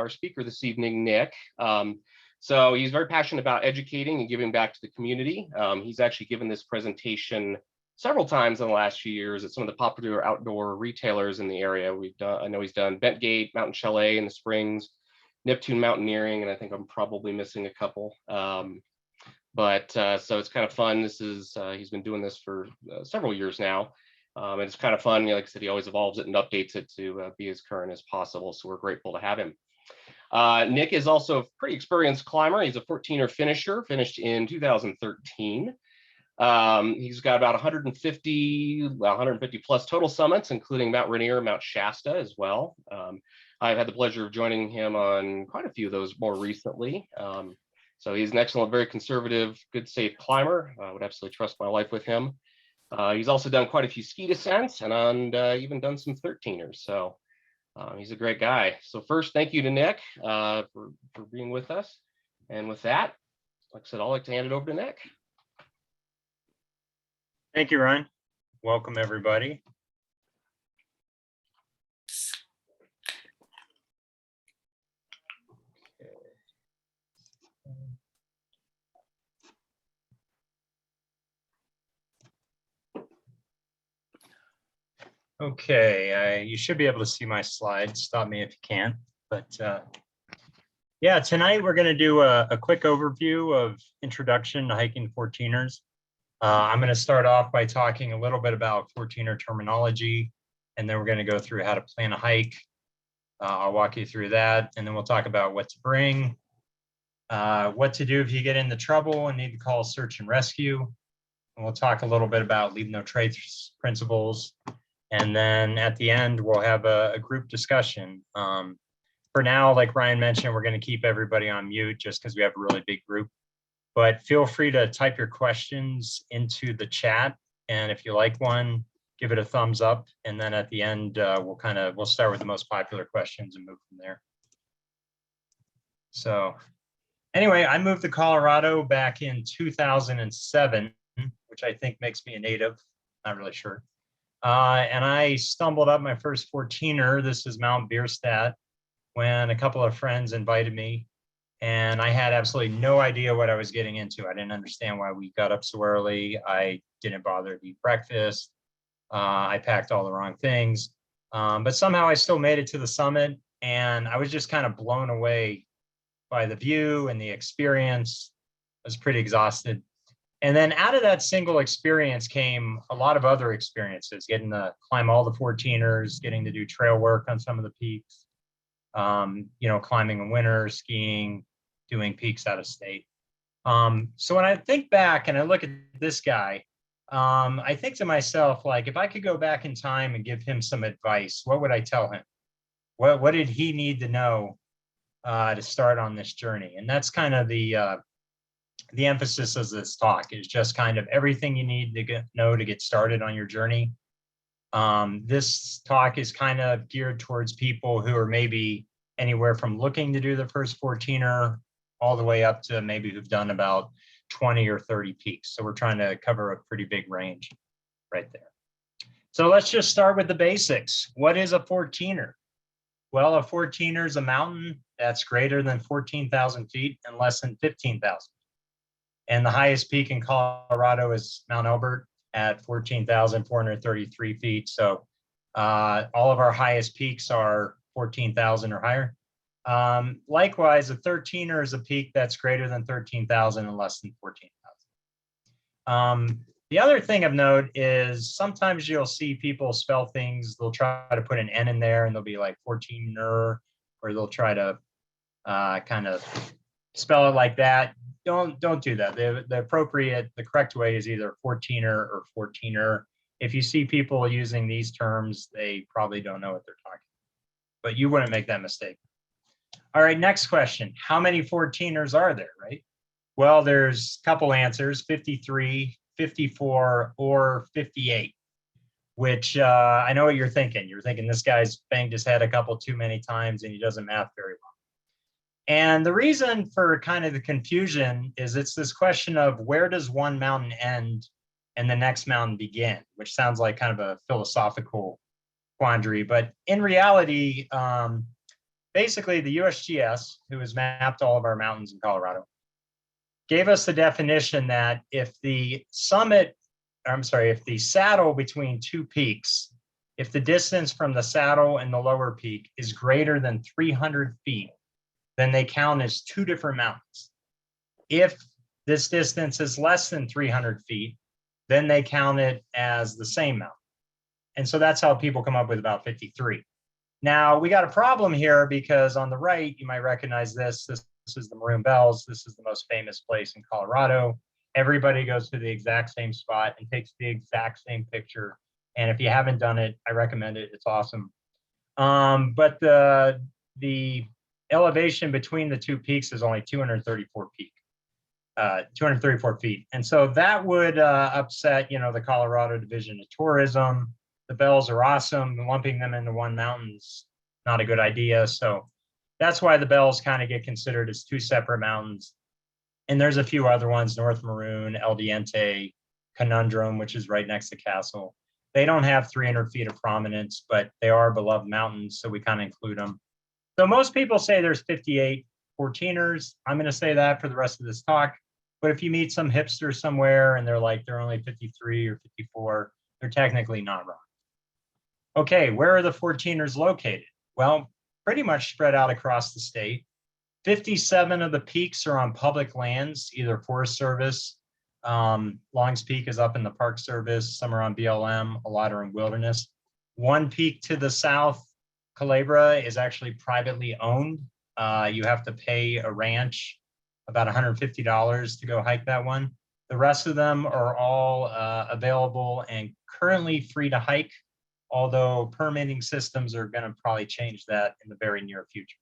our speaker this evening, Nick. So he's very passionate about educating and giving back to the community. He's actually given this presentation several times in the last few years at some of the popular outdoor retailers in the area. I know he's done Bentgate, Mountain Chalet in the Springs, Neptune Mountaineering, and I think I'm probably missing a couple. So it's kind of fun. He's been doing this for several years now. And it's kind of fun. Like I said, he always evolves it and updates it to be as current as possible. So we're grateful to have him. Nick is also a pretty experienced climber. He's a 14er finisher, finished in 2013. He's got about 150 plus total summits, including Mount Rainier, Mount Shasta as well. I've had the pleasure of joining him on quite a few of those more recently. So he's an excellent, very conservative, good, safe climber. I would absolutely trust my life with him. He's also done quite a few ski descents and even done some 13ers. So he's a great guy. So first, thank you to Nick for being with us. And with that, like I said, I'd like to hand it over to Nick. Thank you, Ryan. Welcome, everybody. Okay, you should be able to see my slides. Stop me if you can't. But yeah, tonight we're going to do a quick overview of introduction to hiking 14ers. I'm going to start off by talking a little bit about 14er terminology, and then we're going to go through how to plan a hike. I'll walk you through that, and then we'll talk about what to bring, what to do if you get into trouble and need to call search and rescue. And we'll talk a little bit about leave no trace principles. And then at the end, we'll have a group discussion. For now, like Ryan mentioned, we're going to keep everybody on mute just because we have a really big group. But feel free to type your questions into the chat. And if you like one, give it a thumbs up. And then at the end, we'll start with the most popular questions and move from there. So anyway, I moved to Colorado back in 2007, which I think makes me a native. Not really sure. And I stumbled up my first 14er. This is Mount Bierstadt, when a couple of friends invited me, and I had absolutely no idea what I was getting into. I didn't understand why we got up so early. I didn't bother to eat breakfast. I packed all the wrong things, but somehow I still made it to the summit, and I was just kind of blown away by the view and the experience. I was pretty exhausted. And then out of that single experience came a lot of other experiences, getting to climb all the 14ers, getting to do trail work on some of the peaks, climbing in winter, skiing, doing peaks out of state. So when I think back and I look at this guy, I think to myself, like, if I could go back in time and give him some advice, what would I tell him? What did he need to know to start on this journey? And that's kind of the emphasis of this talk, is just kind of everything you need to know to get started on your journey. This talk is kind of geared towards people who are maybe anywhere from looking to do the first 14er all the way up to maybe who've done about 20 or 30 peaks. So we're trying to cover a pretty big range right there. So let's just start with the basics. What is a 14er? Well, a 14er is a mountain that's greater than 14,000 feet and less than 15,000. And the highest peak in Colorado is Mount Elbert at 14,433 feet. So all of our highest peaks are 14,000 or higher. Likewise, a 13er is a peak that's greater than 13,000 and less than 14,000. The other thing of note is sometimes you'll see people spell things, they'll try to put an N in there and they'll be like 14er, or they'll try to kind of spell it like that. Don't do that. The correct way is either 14er or 14er. If you see people using these terms, they probably don't know what they're talking about, but you wouldn't make that mistake. All right, next question. How many 14ers are there, right? Well, there's a couple answers, 53, 54, or 58, which I know what you're thinking. You're thinking this guy's banged his head a couple too many times and he doesn't math very well. And the reason for kind of the confusion is it's this question of where does one mountain end and the next mountain begin, which sounds like kind of a philosophical quandary. But in reality, basically the USGS, who has mapped all of our mountains in Colorado, gave us the definition that if the saddle between two peaks, if the distance from the saddle and the lower peak is greater than 300 feet, then they count as two different mountains. If this distance is less than 300 feet, then they count it as the same mountain. And so that's how people come up with about 53. Now, we got a problem here because on the right, you might recognize this. This is the Maroon Bells. This is the most famous place in Colorado. Everybody goes to the exact same spot and takes the exact same picture. And if you haven't done it, I recommend it. It's awesome. But the elevation between the two peaks is only 234 feet. And so that would upset, the Colorado Division of Tourism. The Bells are awesome. Lumping them into one mountain's not a good idea. So that's why the Bells kind of get considered as two separate mountains. And there's a few other ones, North Maroon, El Diente, Conundrum, which is right next to Castle. They don't have 300 feet of prominence, but they are beloved mountains, so we kind of include them. So most people say there's 58 14ers. I'm going to say that for the rest of this talk. But if you meet some hipster somewhere and they're only 53 or 54, they're technically not wrong. Okay, where are the 14ers located? Well, pretty much spread out across the state. 57 of the peaks are on public lands, either Forest Service. Long's Peak is up in the Park Service. Some are on BLM, a lot are in wilderness. One peak to the south, Culebra, is actually privately owned. You have to pay a ranch about $150 to go hike that one. The rest of them are all available and currently free to hike, although permitting systems are going to probably change that in the very near future.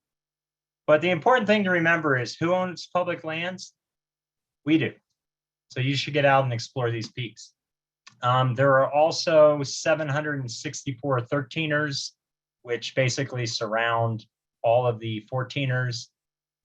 But the important thing to remember is who owns public lands? We do. So you should get out and explore these peaks. There are also 764 13ers, which basically surround all of the 14ers.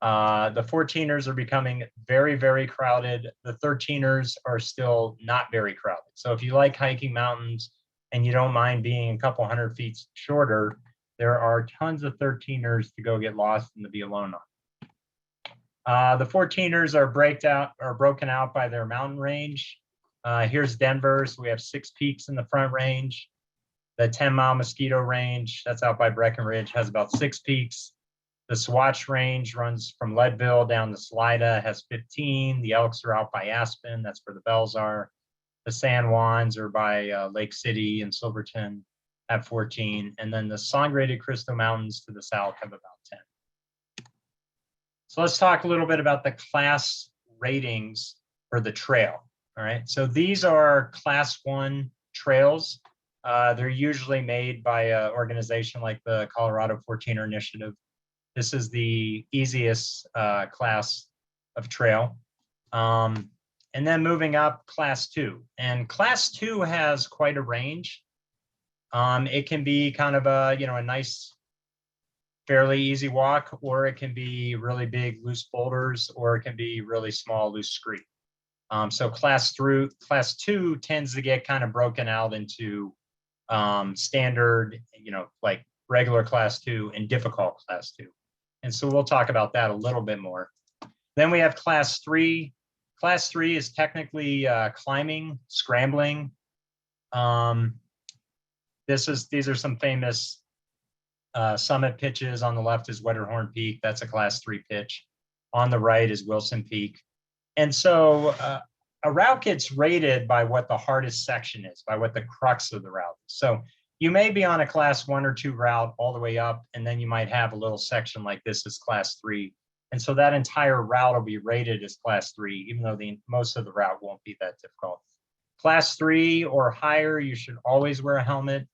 The 14ers are becoming very, very crowded. The 13ers are still not very crowded. So if you like hiking mountains and you don't mind being a couple hundred feet shorter, there are tons of 13ers to go get lost and to be alone on. The 14ers are broken out by their mountain range. Here's Denver, so we have 6 peaks in the Front Range. The 10-mile Mosquito Range, that's out by Breckenridge, has about 6 peaks. The Swatch Range runs from Leadville down to Salida, has 15. The Elks are out by Aspen, that's where the Bells are. The San Juans are by Lake City and Silverton, have 14. And then the Sangre de Cristo Mountains to the south have about 10. So let's talk a little bit about the class ratings for the trail. All right, so these are class 1 trails. They're usually made by an organization like the Colorado 14er Initiative. This is the easiest class of trail. And then moving up, class 2. And class 2 has quite a range. It can be kind of a nice, fairly easy walk, or it can be really big, loose boulders, or it can be really small, loose scree. So class 2 tends to get kind of broken out into standard, like regular class 2 and difficult class 2. And so we'll talk about that a little bit more. Then we have class 3. Class 3 is technically climbing, scrambling. These are some famous summit pitches. On the left is Wetterhorn Peak. That's a class 3 pitch. On the right is Wilson Peak. And so a route gets rated by what the hardest section is, by what the crux of the route is. So you may be on a class 1 or 2 route all the way up, and then you might have a little section like this is class 3. And so that entire route will be rated as class 3, even though most of the route won't be that difficult. Class 3 or higher, you should always wear a helmet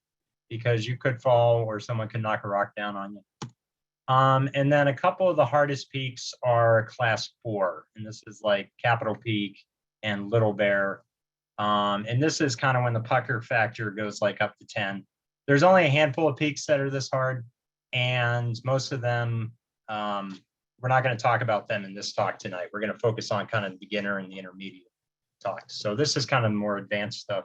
because you could fall or someone could knock a rock down on you. And then a couple of the hardest peaks are class 4, and this is like Capitol Peak and Little Bear. And this is kind of when the pucker factor goes like up to 10. There's only a handful of peaks that are this hard, and most of them, we're not going to talk about them in this talk tonight. We're going to focus on kind of the beginner and the intermediate talks. So this is kind of more advanced stuff.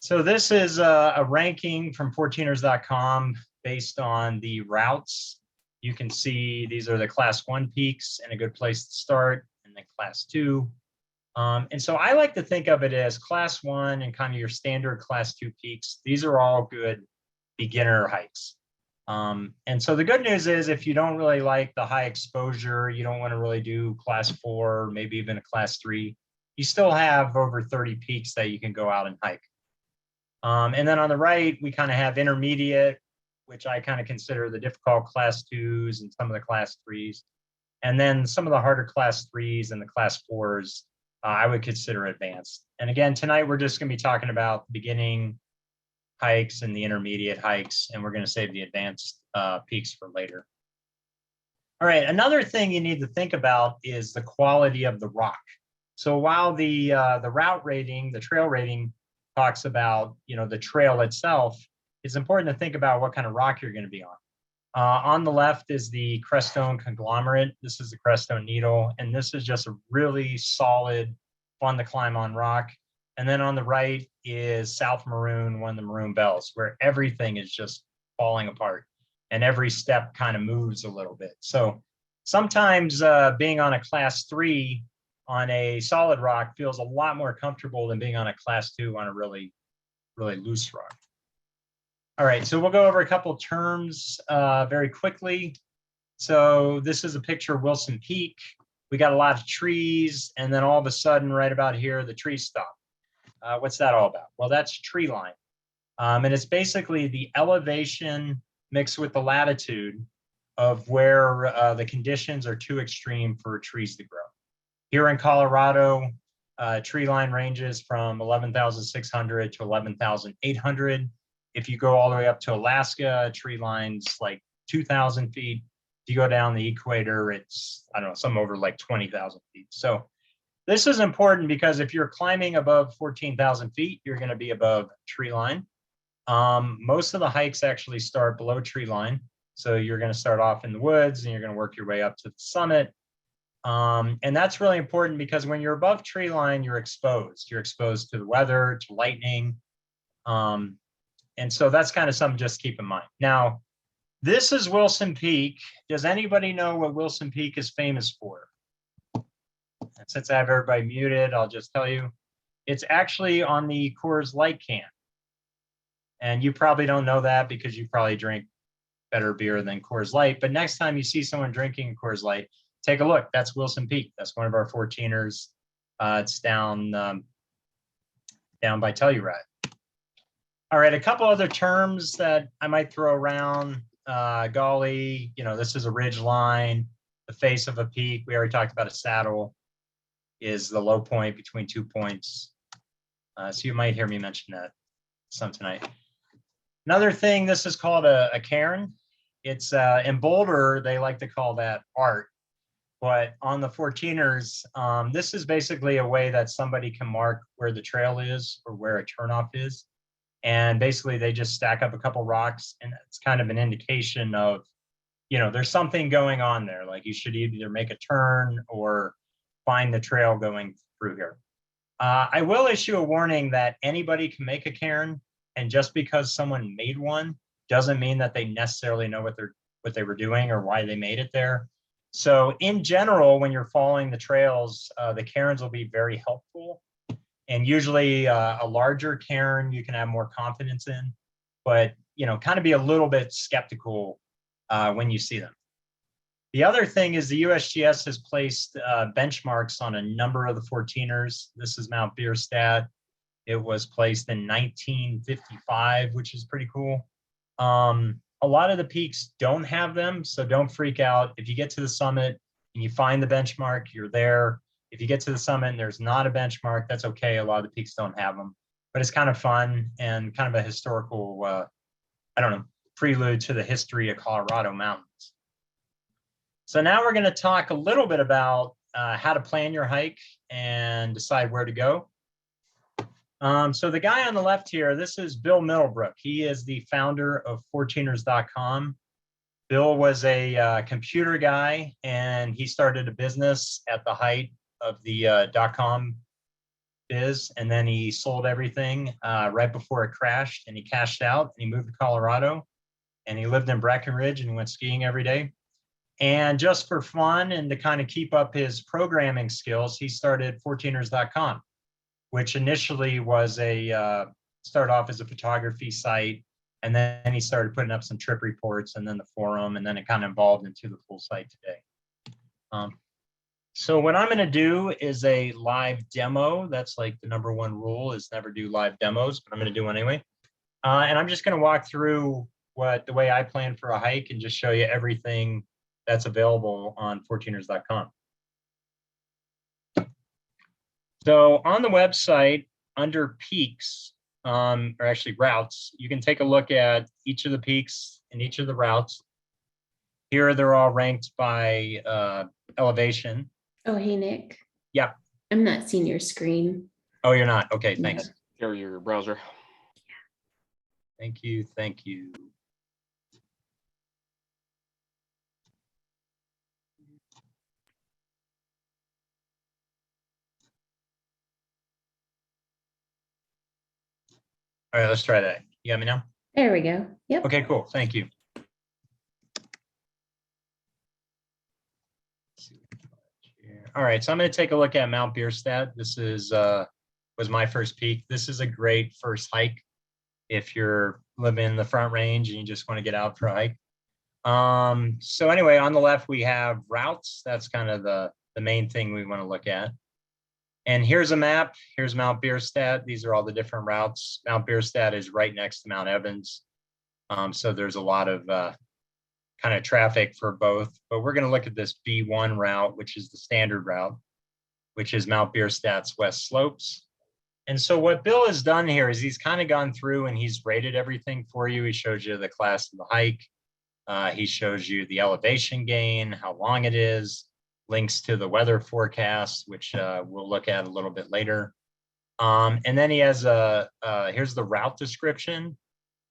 So this is a ranking from 14ers.com based on the routes. You can see these are the class 1 peaks and a good place to start, and then class 2. And so I like to think of it as class 1 and kind of your standard class 2 peaks. These are all good beginner hikes. And so the good news is if you don't really like the high exposure, you don't want to really do class 4, maybe even a class 3, you still have over 30 peaks that you can go out and hike. And then on the right, we kind of have intermediate, which I kind of consider the difficult class 2s and some of the class 3s. And then some of the harder class 3s and the class 4s, I would consider advanced. And again, tonight we're just going to be talking about beginning hikes and the intermediate hikes, and we're going to save the advanced peaks for later. All right, another thing you need to think about is the quality of the rock. So while the route rating, the trail rating talks about, the trail itself, it's important to think about what kind of rock you're going to be on. On the left is the Crestone conglomerate. This is the Crestone needle, and this is just a really solid, fun to climb on rock. And then on the right is South Maroon, one of the maroon bells, where everything is just falling apart and every step kind of moves a little bit. So sometimes being on a class 3 on a solid rock feels a lot more comfortable than being on a class 2 on a really, really loose rock. All right, so we'll go over a couple of terms very quickly. So this is a picture of Wilson Peak. We got a lot of trees, and then all of a sudden, right about here, the trees stop. What's that all about? Well, that's tree line. And it's basically the elevation mixed with the latitude of where the conditions are too extreme for trees to grow. Here in Colorado, tree line ranges from 11,600 to 11,800. If you go all the way up to Alaska, tree line's like 2,000 feet. If you go down the equator, it's, I don't know, some over like 20,000 feet. So this is important because if you're climbing above 14,000 feet, you're going to be above tree line. Most of the hikes actually start below tree line. So you're going to start off in the woods and you're going to work your way up to the summit. And that's really important because when you're above tree line, you're exposed. You're exposed to the weather, to lightning. And so that's kind of something just keep in mind. Now, this is Wilson Peak. Does anybody know what Wilson Peak is famous for? And since I have everybody muted, I'll just tell you, it's actually on the Coors Light can. And you probably don't know that because you probably drink better beer than Coors Light. But next time you see someone drinking Coors Light, take a look. That's Wilson Peak. That's one of our 14ers. It's down by Telluride. All right, a couple other terms that I might throw around. Golly, this is a ridge line. The face of a peak, we already talked about a saddle, is the low point between 2 points. So you might hear me mention that some tonight. Another thing, this is called a cairn. It's in Boulder, they like to call that art. But on the 14ers, this is basically a way that somebody can mark where the trail is or where a turnoff is. And basically they just stack up a couple rocks, and it's kind of an indication of, there's something going on there. Like you should either make a turn or find the trail going through here. I will issue a warning that anybody can make a cairn, and just because someone made one doesn't mean that they necessarily know what they were doing or why they made it there. So in general, when you're following the trails, the cairns will be very helpful. And usually a larger cairn you can have more confidence in, but kind of be a little bit skeptical when you see them. The other thing is the USGS has placed benchmarks on a number of the 14ers. This is Mount Bierstadt. It was placed in 1955, which is pretty cool. A lot of the peaks don't have them, so don't freak out. If you get to the summit and you find the benchmark, you're there. If you get to the summit and there's not a benchmark, that's okay. A lot of the peaks don't have them, but it's kind of fun and kind of a historical, prelude to the history of Colorado mountains. So now we're going to talk a little bit about how to plan your hike and decide where to go. So the guy on the left here, this is Bill Middlebrook. He is the founder of 14ers.com. Bill was a computer guy, and he started a business at the height of the .com biz, and then he sold everything right before it crashed, and he cashed out, and he moved to Colorado. and he lived in Breckenridge and went skiing every day. And just for fun and to kind of keep up his programming skills, he started 14ers.com, which initially was started off as a photography site. And then he started putting up some trip reports and then the forum, and then it kind of evolved into the full site today. So what I'm going to do is a live demo. That's like the #1 rule, is never do live demos, but I'm going to do one anyway. And I'm just going to walk through the way I plan for a hike and just show you everything that's available on 14ers.com. So on the website, under peaks, or actually routes, you can take a look at each of the peaks and each of the routes. Here, they're all ranked by elevation. Oh, hey, Nick. Yeah. I'm not seeing your screen. Oh, you're not? Okay, thanks. Share your browser. Thank you, thank you. All right, let's try that. You got me now? There we go. Yep. Okay, cool, thank you. All right, so I'm going to take a look at Mount Bierstadt. This was my first peak. This is a great first hike if you're living in the Front Range and you just want to get out for a hike. So anyway, on the left we have routes. That's kind of the main thing we want to look at. And here's a map. Here's Mount Bierstadt. These are all the different routes. Mount Bierstadt is right next to Mount Evans. So there's a lot of kind of traffic for both, but we're going to look at this B1 route, which is the standard route, which is Mount Bierstadt's west slopes. And so what Bill has done here is he's kind of gone through and he's rated everything for you. He shows you the class of the hike. He shows you the elevation gain, how long it is, links to the weather forecast, which we'll look at a little bit later. And then he has here's the route description.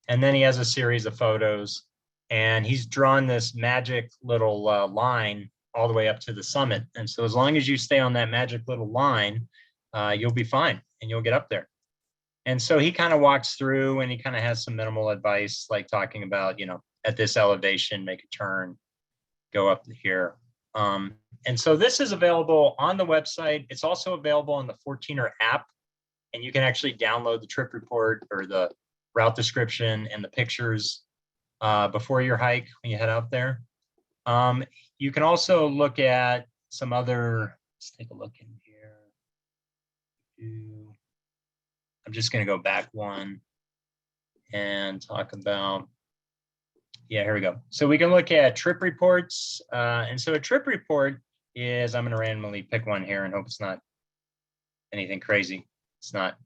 And then he has a series of photos. And he's drawn this magic little line all the way up to the summit. And so as long as you stay on that magic little line, you'll be fine and you'll get up there. And so he kind of walks through and he kind of has some minimal advice, like talking about, at this elevation, make a turn, go up here. And so this is available on the website. It's also available on the 14er app, and you can actually download the trip report or the route description and the pictures before your hike when you head out there. You can also look at some other, let's take a look in here. I'm just going to go back one and talk about, yeah, here we go. So we can look at trip reports. And so a trip report is, I'm going to randomly pick one here and hope it's not anything crazy. It's not.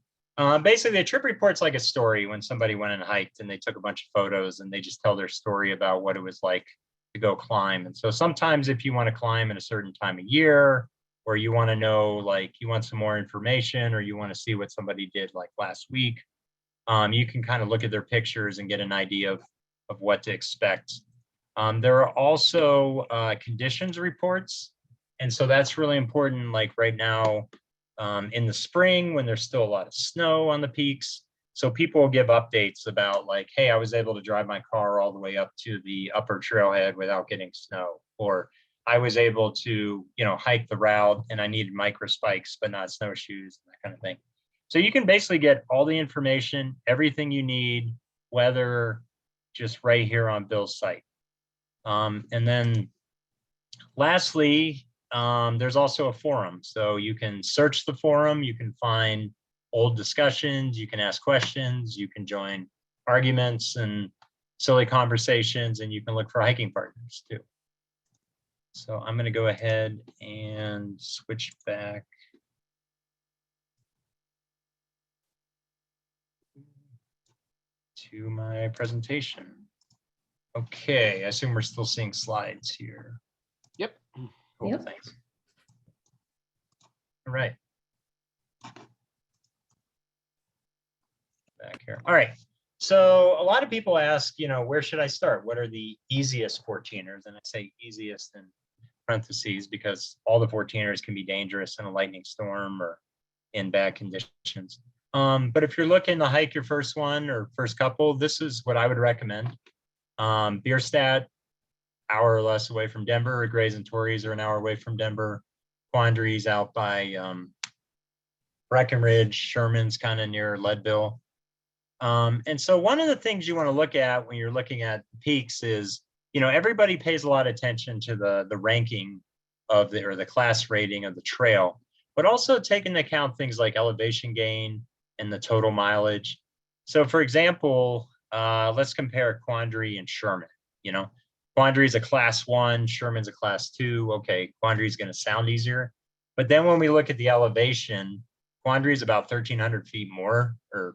Basically, a trip report's like a story when somebody went and hiked and they took a bunch of photos and they just tell their story about what it was like to go climb. And so sometimes if you want to climb at a certain time of year, or you want to know, like you want some more information, or you want to see what somebody did like last week, you can kind of look at their pictures and get an idea of what to expect. There are also conditions reports. And so that's really important, like right now, in the spring when there's still a lot of snow on the peaks. So people will give updates about like, hey, I was able to drive my car all the way up to the upper trailhead without getting snow, or I was able to, hike the route and I needed micro spikes, but not snowshoes, that kind of thing. So you can basically get all the information, everything you need, weather, just right here on Bill's site. And then lastly, there's also a forum. So you can search the forum, you can find old discussions, you can ask questions, you can join arguments and silly conversations, and you can look for hiking partners too. So I'm going to go ahead and switch back to my presentation. Okay, I assume we're still seeing slides here. Yep. Cool, Yep. thanks. All right. Back here. All right. So a lot of people ask, where should I start? What are the easiest 14ers? And I say easiest in parentheses because all the 14ers can be dangerous in a lightning storm or in bad conditions. But if you're looking to hike your first one or first couple, this is what I would recommend. Bierstadt, hour or less away from Denver. Grays and Torreys are an hour away from Denver. Quandary's out by Breckenridge. Sherman's kind of near Leadville. And so one of the things you want to look at when you're looking at peaks is, everybody pays a lot of attention to the ranking of the class rating of the trail, but also take into account things like elevation gain and the total mileage. So for example, let's compare Quandary and Sherman. Quandary is a class 1, Sherman's a class 2. Okay, Quandary is going to sound easier. But then when we look at the elevation, Quandary is about 1,300 feet more or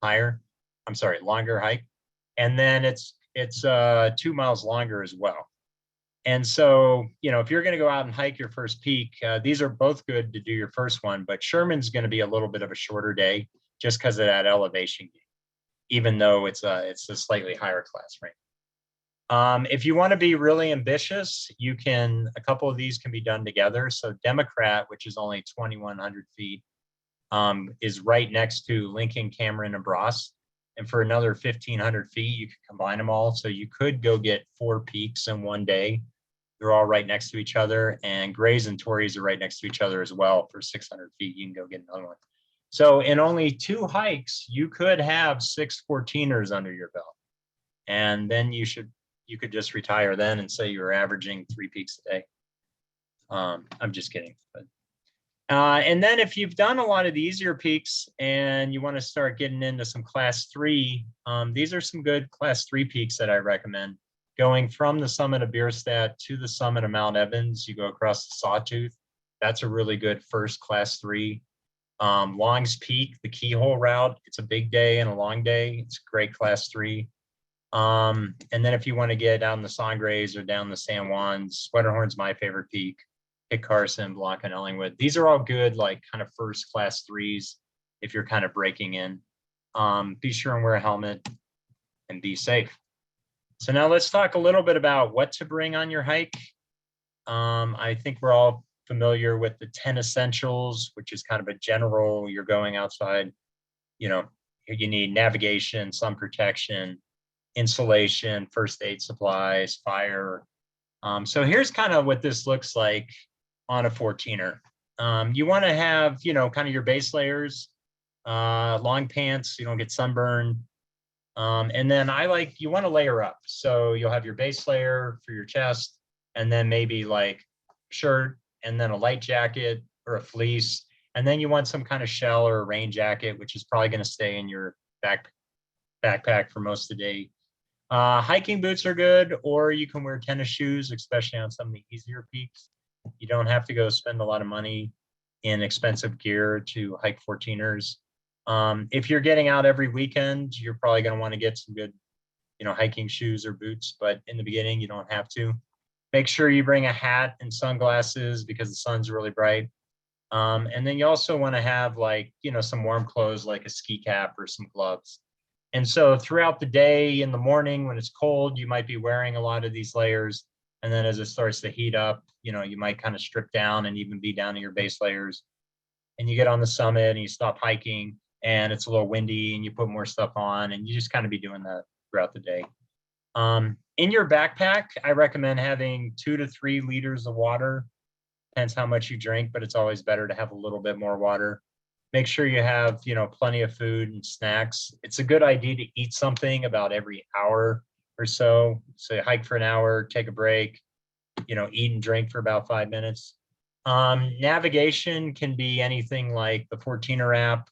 higher. I'm sorry, longer hike. And then it's 2 miles longer as well. And so, if you're going to go out and hike your first peak, these are both good to do your first one, but Sherman's going to be a little bit of a shorter day just because of that elevation gain, even though it's a slightly higher class rank. If you want to be really ambitious, a couple of these can be done together. So Democrat, which is only 2,100 feet, is right next to Lincoln, Cameron, and Bross. And for another 1,500 feet, you can combine them all. So you could go get 4 peaks in one day. They're all right next to each other. And Grays and Torreys are right next to each other as well. For 600 feet, you can go get another one. So in only 2 hikes, you could have 6 14ers under your belt. And then you could just retire then and say you're averaging 3 peaks a day. I'm just kidding. But and then if you've done a lot of the easier peaks and you want to start getting into some class 3, these are some good class 3 peaks that I recommend. Going from the summit of Bierstadt to the summit of Mount Evans, you go across the Sawtooth. That's a really good first class 3. Long's Peak, the Keyhole route, it's a big day and a long day. It's a great class 3. And then if you want to get down the Sangres or down the San Juans, Sweaterhorn's my favorite peak. Kit Carson, Blanca, and Ellingwood. These are all good, like kind of first class 3s if you're kind of breaking in. Be sure and wear a helmet and be safe. So now let's talk a little bit about what to bring on your hike. I think we're all familiar with the 10 essentials, which is kind of a general, you're going outside, you need navigation, sun protection, insulation, first aid supplies, fire. So here's kind of what this looks like on a 14er. You want to have, kind of your base layers, long pants, so you don't get sunburned. And then you want to layer up. So you'll have your base layer for your chest, and then maybe like shirt, and then a light jacket or a fleece. And then you want some kind of shell or a rain jacket, which is probably going to stay in your backpack for most of the day. Hiking boots are good, or you can wear tennis shoes, especially on some of the easier peaks. You don't have to go spend a lot of money in expensive gear to hike 14ers. If you're getting out every weekend, you're probably going to want to get some good, hiking shoes or boots, but in the beginning, you don't have to. Make sure you bring a hat and sunglasses because the sun's really bright. And then you also want to have some warm clothes like a ski cap or some gloves. And so throughout the day, in the morning when it's cold, you might be wearing a lot of these layers. And then as it starts to heat up, you might kind of strip down and even be down to your base layers. And you get on the summit and you stop hiking and it's a little windy and you put more stuff on, and you just kind of be doing that throughout the day. In your backpack, I recommend having 2 to 3 liters of water. Depends how much you drink, but it's always better to have a little bit more water. Make sure you have, plenty of food and snacks. It's a good idea to eat something about every hour or so. So you hike for an hour, take a break, eat and drink for about 5 minutes. Navigation can be anything like the 14er app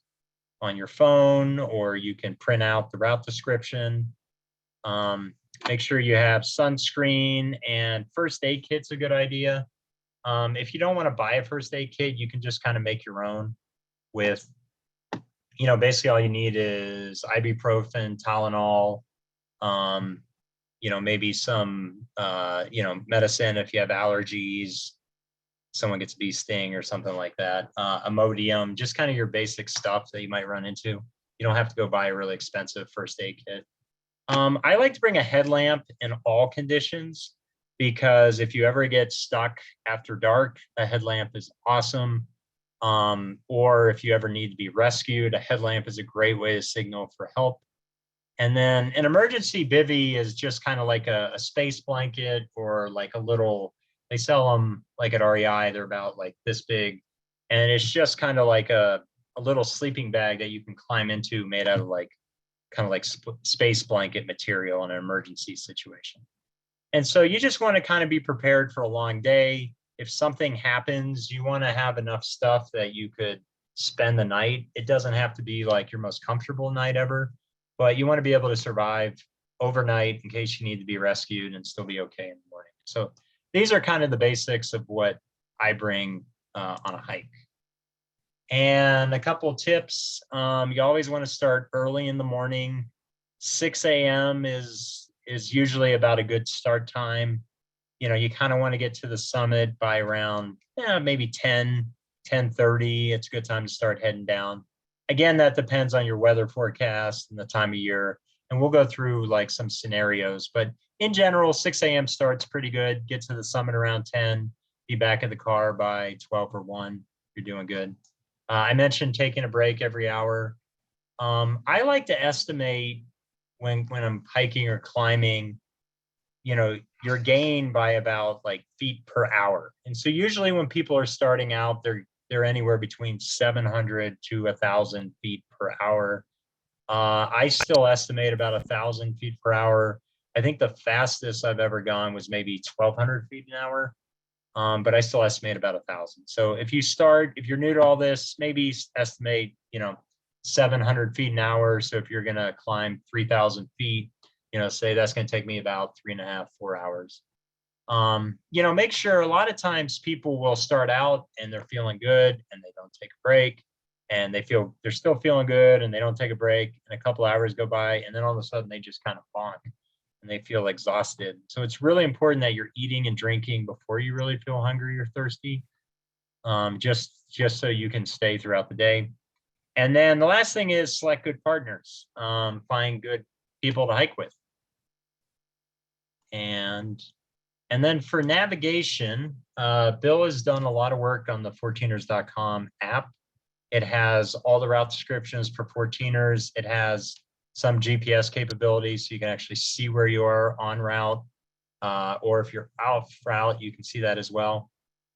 on your phone, or you can print out the route description. Make sure you have sunscreen, and first aid kit's a good idea. If you don't want to buy a first aid kit, you can just kind of make your own with, basically all you need is ibuprofen, Tylenol, maybe some, medicine if you have allergies, someone gets a bee sting or something like that, Imodium, just kind of your basic stuff that you might run into. You don't have to go buy a really expensive first aid kit. I like to bring a headlamp in all conditions, because if you ever get stuck after dark, a headlamp is awesome. Or if you ever need to be rescued, a headlamp is a great way to signal for help. And then an emergency bivvy is just kind of like a space blanket or like a little, they sell them like at REI, they're about like this big. And it's just kind of like a little sleeping bag that you can climb into made out of like kind of like space blanket material in an emergency situation. And so you just want to kind of be prepared for a long day. If something happens, you want to have enough stuff that you could spend the night. It doesn't have to be like your most comfortable night ever, but you want to be able to survive overnight in case you need to be rescued and still be okay in the morning. So these are kind of the basics of what I bring on a hike. And a couple of tips, you always want to start early in the morning. 6 a.m. is usually about a good start time. You know, you kind of want to get to the summit by around maybe 10:30. It's a good time to start heading down. Again, that depends on your weather forecast and the time of year. And we'll go through like some scenarios, but in general, 6 a.m. starts pretty good. Get to the summit around 10, be back at the car by 12 or 1. You're doing good. I mentioned taking a break every hour. I like to estimate when I'm hiking or climbing, you know, your gain by about like feet per hour. And so usually when people are starting out, they're anywhere between 700 to 1,000 feet per hour. I still estimate about 1,000 feet per hour. I think the fastest I've ever gone was maybe 1,200 feet an hour. But I still estimate about 1,000. So if you're new to all this, maybe estimate, 700 feet an hour. So if you're going to climb 3,000 feet, say that's going to take me about 3.5, 4 hours. Make sure a lot of times people will start out and they're feeling good and they don't take a break, and they're still feeling good and they don't take a break, and a couple hours go by and then all of a sudden they just kind of bonk and they feel exhausted. So it's really important that you're eating and drinking before you really feel hungry or thirsty, just so you can stay throughout the day. And then the last thing is select good partners, find good people to hike with. And then for navigation, Bill has done a lot of work on the 14ers.com app. It has all the route descriptions for 14ers. It has some GPS capabilities, so you can actually see where you are en route, or if you're off route, you can see that as well.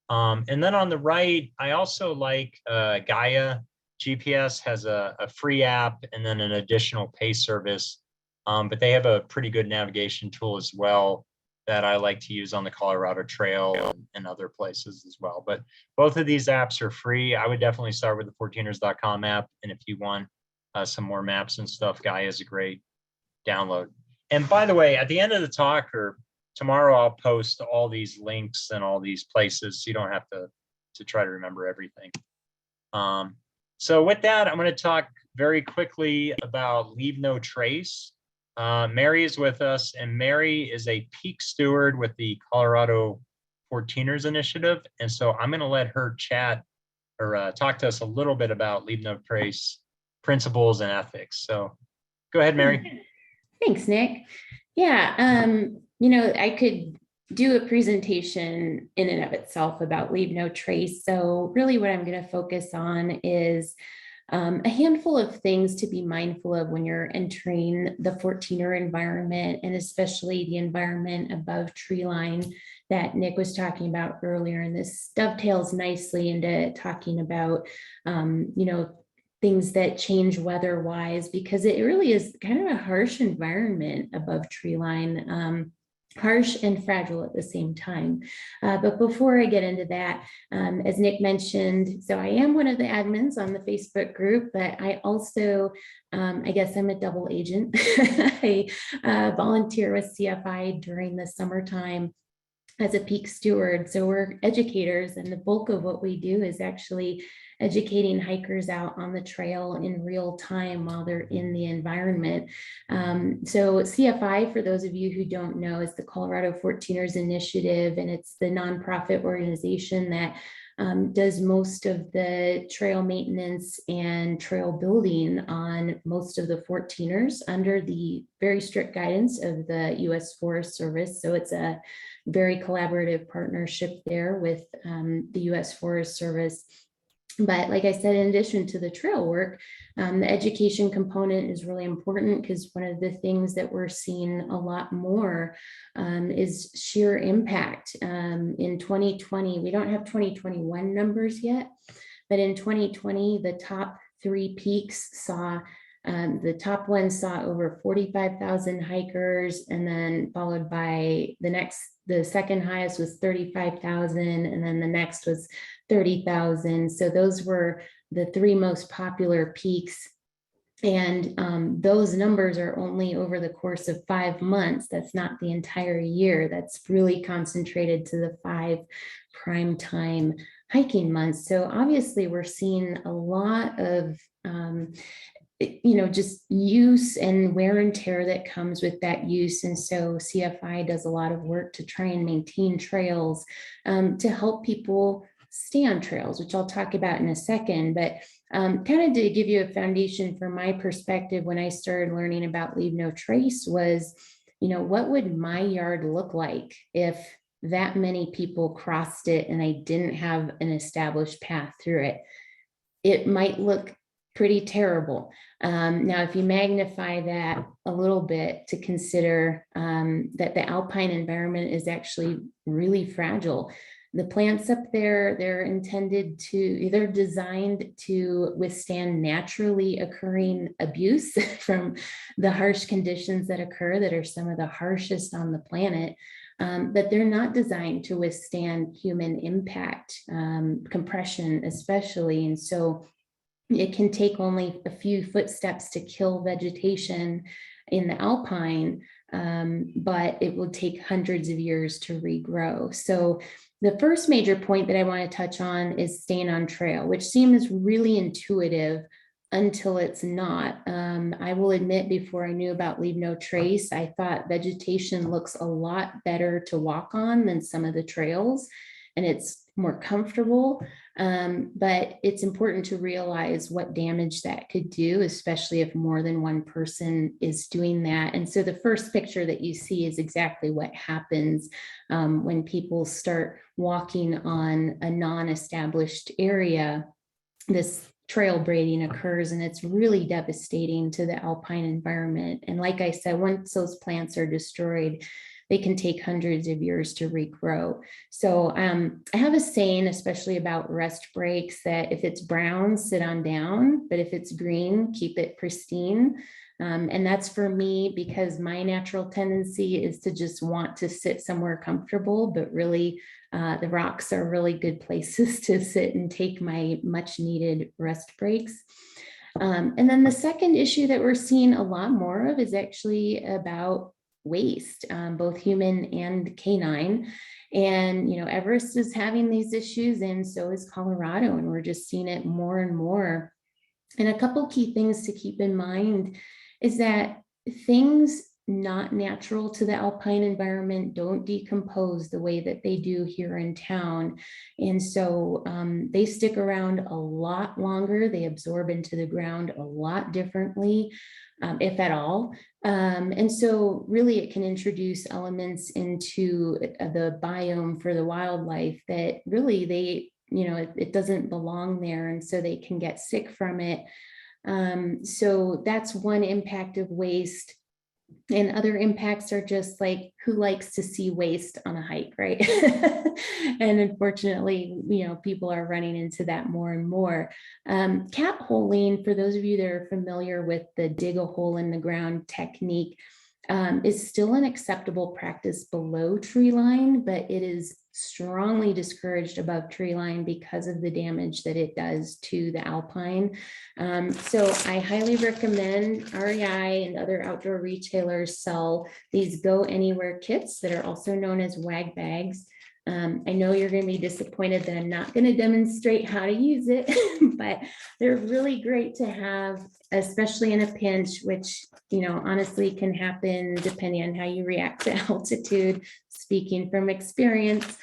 And then on the right, I also like Gaia. GPS has a free app and then an additional pay service, but they have a pretty good navigation tool as well that I like to use on the Colorado Trail and other places as well. But both of these apps are free. I would definitely start with the 14ers.com app, and if you want some more maps and stuff, Gaia is a great download. And by the way, at the end of the talk or tomorrow, I'll post all these links and all these places, so you don't have to try to remember everything. So with that, I'm going to talk very quickly about Leave No Trace. Mary is with us, and Mary is a peak steward with the Colorado 14ers Initiative. And so I'm going to let her chat or talk to us a little bit about Leave No Trace principles and ethics. So go ahead, Mary. Thanks, Nick. Yeah, I could do a presentation in and of itself about Leave No Trace. So really what I'm going to focus on is a handful of things to be mindful of when you're entering the 14er environment, and especially the environment above tree line that Nick was talking about earlier. And this dovetails nicely into talking about, things that change weather-wise, because it really is kind of a harsh environment above tree line. Harsh and fragile at the same time. But before I get into that, as Nick mentioned, so I am one of the admins on the Facebook group, but I also, I guess I'm a double agent. I volunteer with CFI during the summertime as a peak steward. So we're educators, and the bulk of what we do is actually educating hikers out on the trail in real time while they're in the environment. So CFI, for those of you who don't know, is the Colorado 14ers Initiative, and it's the nonprofit organization that does most of the trail maintenance and trail building on most of the 14ers under the very strict guidance of the U.S. Forest Service. So it's a very collaborative partnership there with the U.S. Forest Service. But like I said, in addition to the trail work, the education component is really important, because one of the things that we're seeing a lot more is sheer impact. In 2020, we don't have 2021 numbers yet, but in 2020, the top 3 peaks saw, the top one saw over 45,000 hikers, and then followed by the second highest was 35,000, and then the next was 30,000. So those were the 3 most popular peaks. And those numbers are only over the course of 5 months. That's not the entire year. That's really concentrated to the 5 prime time hiking months. So obviously we're seeing a lot of just use and wear and tear that comes with that use. And so CFI does a lot of work to try and maintain trails, to help people stay on trails, which I'll talk about in a second. But kind of to give you a foundation for my perspective, when I started learning about Leave No Trace was, what would my yard look like if that many people crossed it and I didn't have an established path through it? It might look pretty terrible. Now, if you magnify that a little bit to consider that the alpine environment is actually really fragile. The plants up there, they're designed to withstand naturally occurring abuse from the harsh conditions that occur, that are some of the harshest on the planet. But they're not designed to withstand human impact, compression especially. And so it can take only a few footsteps to kill vegetation in the alpine, but it will take hundreds of years to regrow. So the first major point that I want to touch on is staying on trail, which seems really intuitive until it's not. I will admit, before I knew about Leave No Trace, I thought vegetation looks a lot better to walk on than some of the trails, and it's more comfortable. But it's important to realize what damage that could do, especially if more than one person is doing that. And so the first picture that you see is exactly what happens when people start walking on a non-established area. This trail braiding occurs, and it's really devastating to the alpine environment. And like I said, once those plants are destroyed, they can take hundreds of years to regrow. So I have a saying, especially about rest breaks, that if it's brown, sit on down, but if it's green, keep it pristine. And that's for me, because my natural tendency is to just want to sit somewhere comfortable, but really the rocks are really good places to sit and take my much needed rest breaks. And then the second issue that we're seeing a lot more of is actually about waste, both human and canine. And, Everest is having these issues, and so is Colorado, and we're just seeing it more and more. And a couple key things to keep in mind is that things not natural to the alpine environment don't decompose the way that they do here in town. And so they stick around a lot longer. They absorb into the ground a lot differently, if at all. And so really it can introduce elements into the biome for the wildlife that really it doesn't belong there. And so they can get sick from it. So that's one impact of waste. And other impacts are just like, who likes to see waste on a hike, right? And unfortunately, people are running into that more and more. Cat holing, for those of you that are familiar with the dig a hole in the ground technique, is still an acceptable practice below tree line, but it is strongly discouraged above tree line because of the damage that it does to the alpine. So I highly recommend REI and other outdoor retailers sell these Go Anywhere kits that are also known as WAG bags. I know you're going to be disappointed that I'm not going to demonstrate how to use it, but they're really great to have, especially in a pinch, which, honestly can happen depending on how you react to altitude, speaking from experience.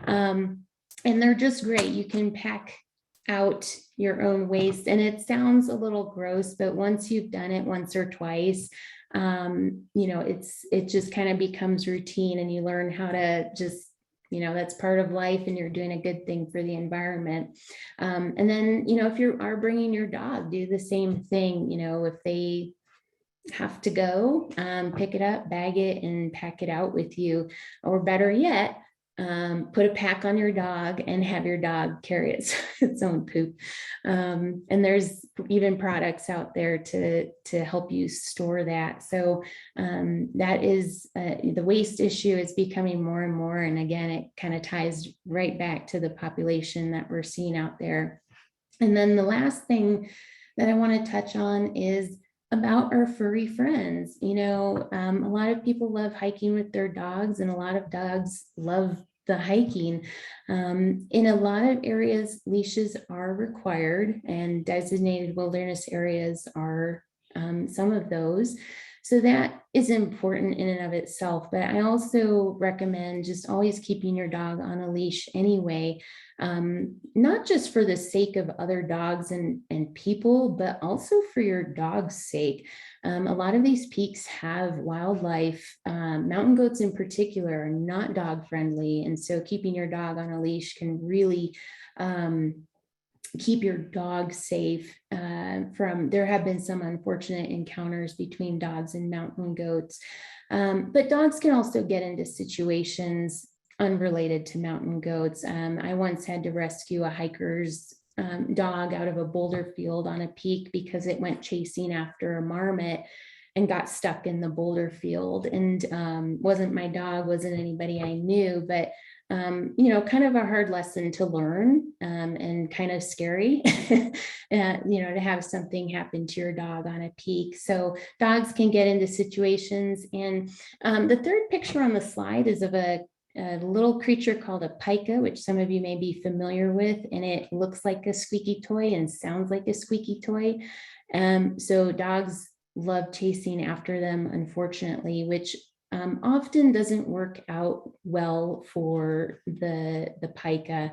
And they're just great. You can pack out your own waste, and it sounds a little gross, but once you've done it once or twice, it just kind of becomes routine, and you learn how to just that's part of life, and you're doing a good thing for the environment. And then, if you are bringing your dog, do the same thing. If they have to go, pick it up, bag it, and pack it out with you. Or better yet, put a pack on your dog and have your dog carry its own poop. And there's even products out there to help you store that. So that is the waste issue is becoming more and more. And again, it kind of ties right back to the population that we're seeing out there. And then the last thing that I want to touch on is about our furry friends. A lot of people love hiking with their dogs, and a lot of dogs love the hiking. In a lot of areas, leashes are required, and designated wilderness areas are some of those. So that is important in and of itself. But I also recommend just always keeping your dog on a leash anyway, not just for the sake of other dogs and people, but also for your dog's sake. A lot of these peaks have wildlife. Mountain goats in particular are not dog friendly. And so keeping your dog on a leash can really keep your dog safe there have been some unfortunate encounters between dogs and mountain goats. But dogs can also get into situations unrelated to mountain goats. I once had to rescue a hiker's dog out of a boulder field on a peak because it went chasing after a marmot and got stuck in the boulder field. And wasn't my dog, wasn't anybody I knew, but kind of a hard lesson to learn, and kind of scary, to have something happen to your dog on a peak. So dogs can get into situations. And the third picture on the slide is of a little creature called a pika, which some of you may be familiar with, and it looks like a squeaky toy and sounds like a squeaky toy. So dogs love chasing after them, unfortunately, which often doesn't work out well for the pika.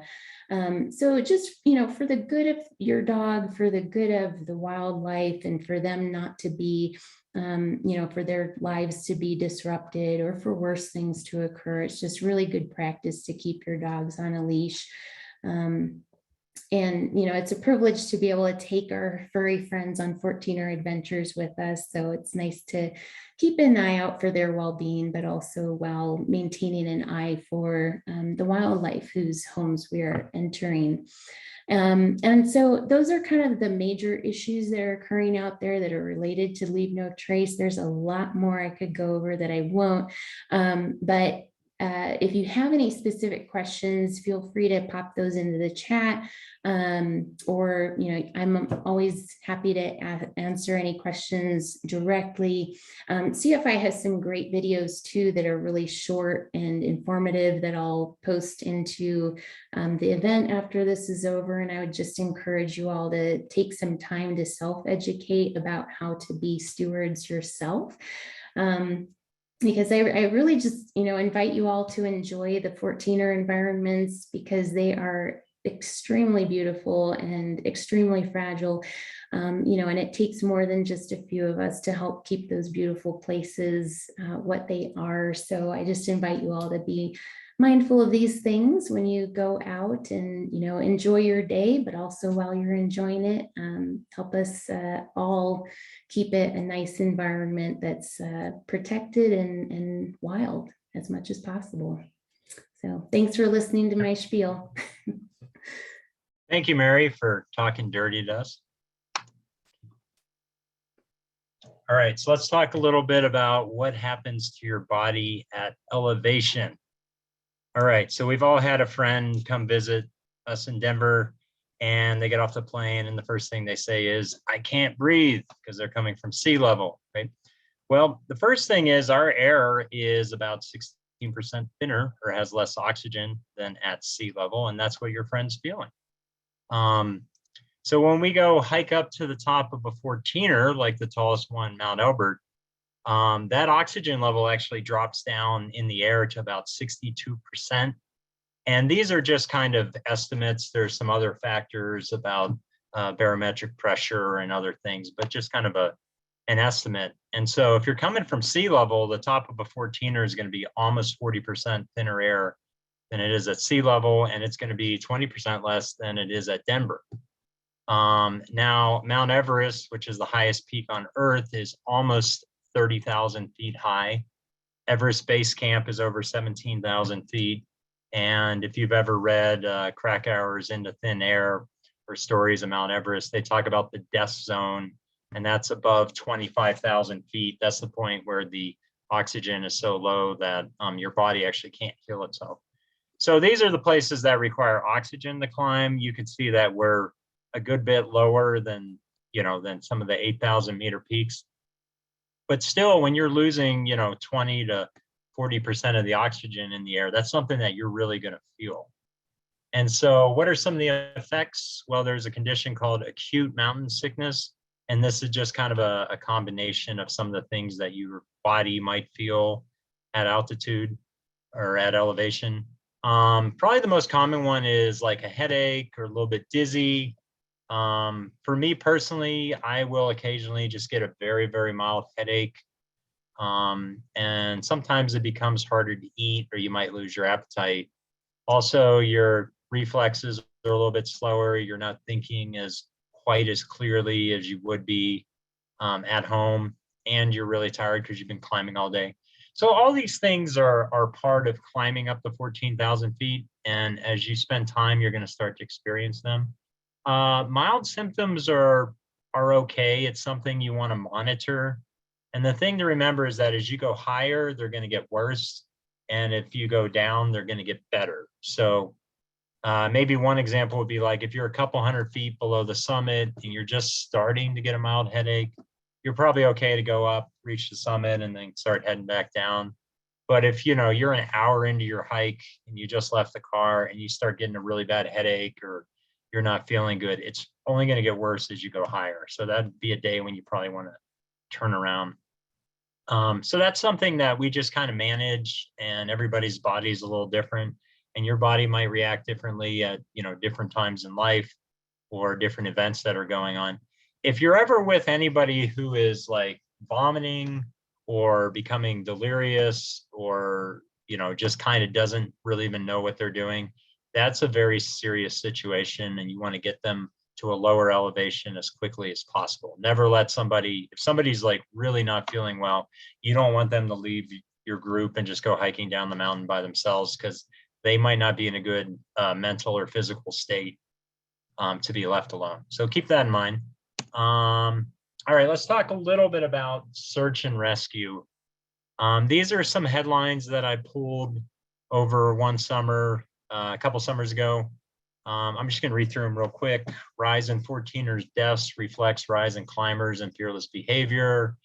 So just, for the good of your dog, for the good of the wildlife, and for them not to be, for their lives to be disrupted or for worse things to occur, it's just really good practice to keep your dogs on a leash. And, it's a privilege to be able to take our furry friends on 14er adventures with us. So it's nice to keep an eye out for their well-being, but also while maintaining an eye for the wildlife whose homes we are entering. And so those are kind of the major issues that are occurring out there that are related to Leave No Trace. There's a lot more I could go over that I won't, but if you have any specific questions, feel free to pop those into the chat, or, I'm always happy to answer any questions directly. CFI has some great videos too that are really short and informative that I'll post into the event after this is over. And I would just encourage you all to take some time to self-educate about how to be stewards yourself. Because I really just, invite you all to enjoy the 14er environments, because they are extremely beautiful and extremely fragile. And it takes more than just a few of us to help keep those beautiful places what they are. So I just invite you all to be mindful of these things when you go out and, enjoy your day, but also while you're enjoying it, help us all keep it a nice environment that's protected and wild as much as possible. So thanks for listening to my spiel. Thank you, Mary, for talking dirty to us. All right, so let's talk a little bit about what happens to your body at elevation. All right, so we've all had a friend come visit us in Denver, and they get off the plane, and the first thing they say is, I can't breathe, because they're coming from sea level, right? Well, the first thing is our air is about 16% thinner, or has less oxygen than at sea level, and that's what your friend's feeling. So when we go hike up to the top of a 14er, like the tallest one, Mount Elbert, that oxygen level actually drops down in the air to about 62%. And these are just kind of estimates. There's some other factors about barometric pressure and other things, but just kind of an estimate. And so if you're coming from sea level, the top of a 14er is going to be almost 40% thinner air than it is at sea level, and it's going to be 20% less than it is at Denver. Now, Mount Everest, which is the highest peak on Earth, is almost 30,000 feet high. Everest Base Camp is over 17,000 feet. And if you've ever read Krakauer's Into Thin Air or Stories of Mount Everest, they talk about the death zone, and that's above 25,000 feet. That's the point where the oxygen is so low that your body actually can't heal itself. So these are the places that require oxygen to climb. You can see that we're a good bit lower than, than some of the 8,000 meter peaks. But still, when you're losing, 20 to 40% of the oxygen in the air, that's something that you're really going to feel. And so what are some of the effects? Well, there's a condition called acute mountain sickness. And this is just kind of a combination of some of the things that your body might feel at altitude or at elevation. Probably the most common one is like a headache or a little bit dizzy. For me personally, I will occasionally just get a very, very mild headache. And sometimes it becomes harder to eat, or you might lose your appetite. Also, your reflexes are a little bit slower. You're not thinking as quite as clearly as you would be at home, and you're really tired because you've been climbing all day. So all these things are part of climbing up the 14,000 feet. And as you spend time, you're going to start to experience them. Mild symptoms are okay. It's something you want to monitor. And the thing to remember is that as you go higher, they're going to get worse. And if you go down, they're going to get better. So maybe one example would be like if you're a couple hundred feet below the summit and you're just starting to get a mild headache, you're probably okay to go up, reach the summit, and then start heading back down. But if you're an hour into your hike and you just left the car and you start getting a really bad headache or you're not feeling good, it's only going to get worse as you go higher. So that'd be a day when you probably want to turn around. So that's something that we just kind of manage, and everybody's body is a little different, and your body might react differently at different times in life or different events that are going on. If you're ever with anybody who is like vomiting or becoming delirious or just kind of doesn't really even know what they're doing, that's a very serious situation, and you want to get them to a lower elevation as quickly as possible. Never let if somebody's like really not feeling well, you don't want them to leave your group and just go hiking down the mountain by themselves, because they might not be in a good mental or physical state to be left alone. So keep that in mind. All right, let's talk a little bit about search and rescue. These are some headlines that I pulled over one summer, a couple summers ago. I'm just going to read through them real quick. Rise in 14ers deaths reflects rise in climbers and fearless behavior.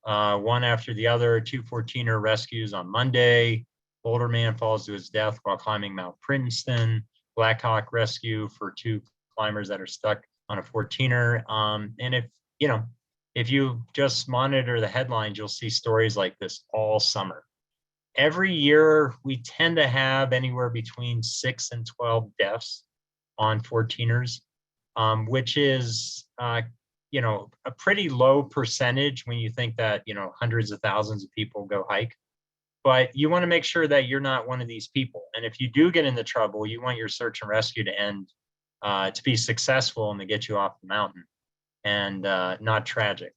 One after the other, 2 14er rescues on Monday. Boulder man falls to his death while climbing Mount Princeton. Blackhawk rescue for 2 climbers that are stuck on a 14er. And if you just monitor the headlines, you'll see stories like this all summer. Every year, we tend to have anywhere between 6 and 12 deaths on 14ers, which is, a pretty low percentage when you think that, hundreds of thousands of people go hike. But you want to make sure that you're not one of these people. And if you do get into trouble, you want your search and rescue to end, to be successful and to get you off the mountain and not tragic.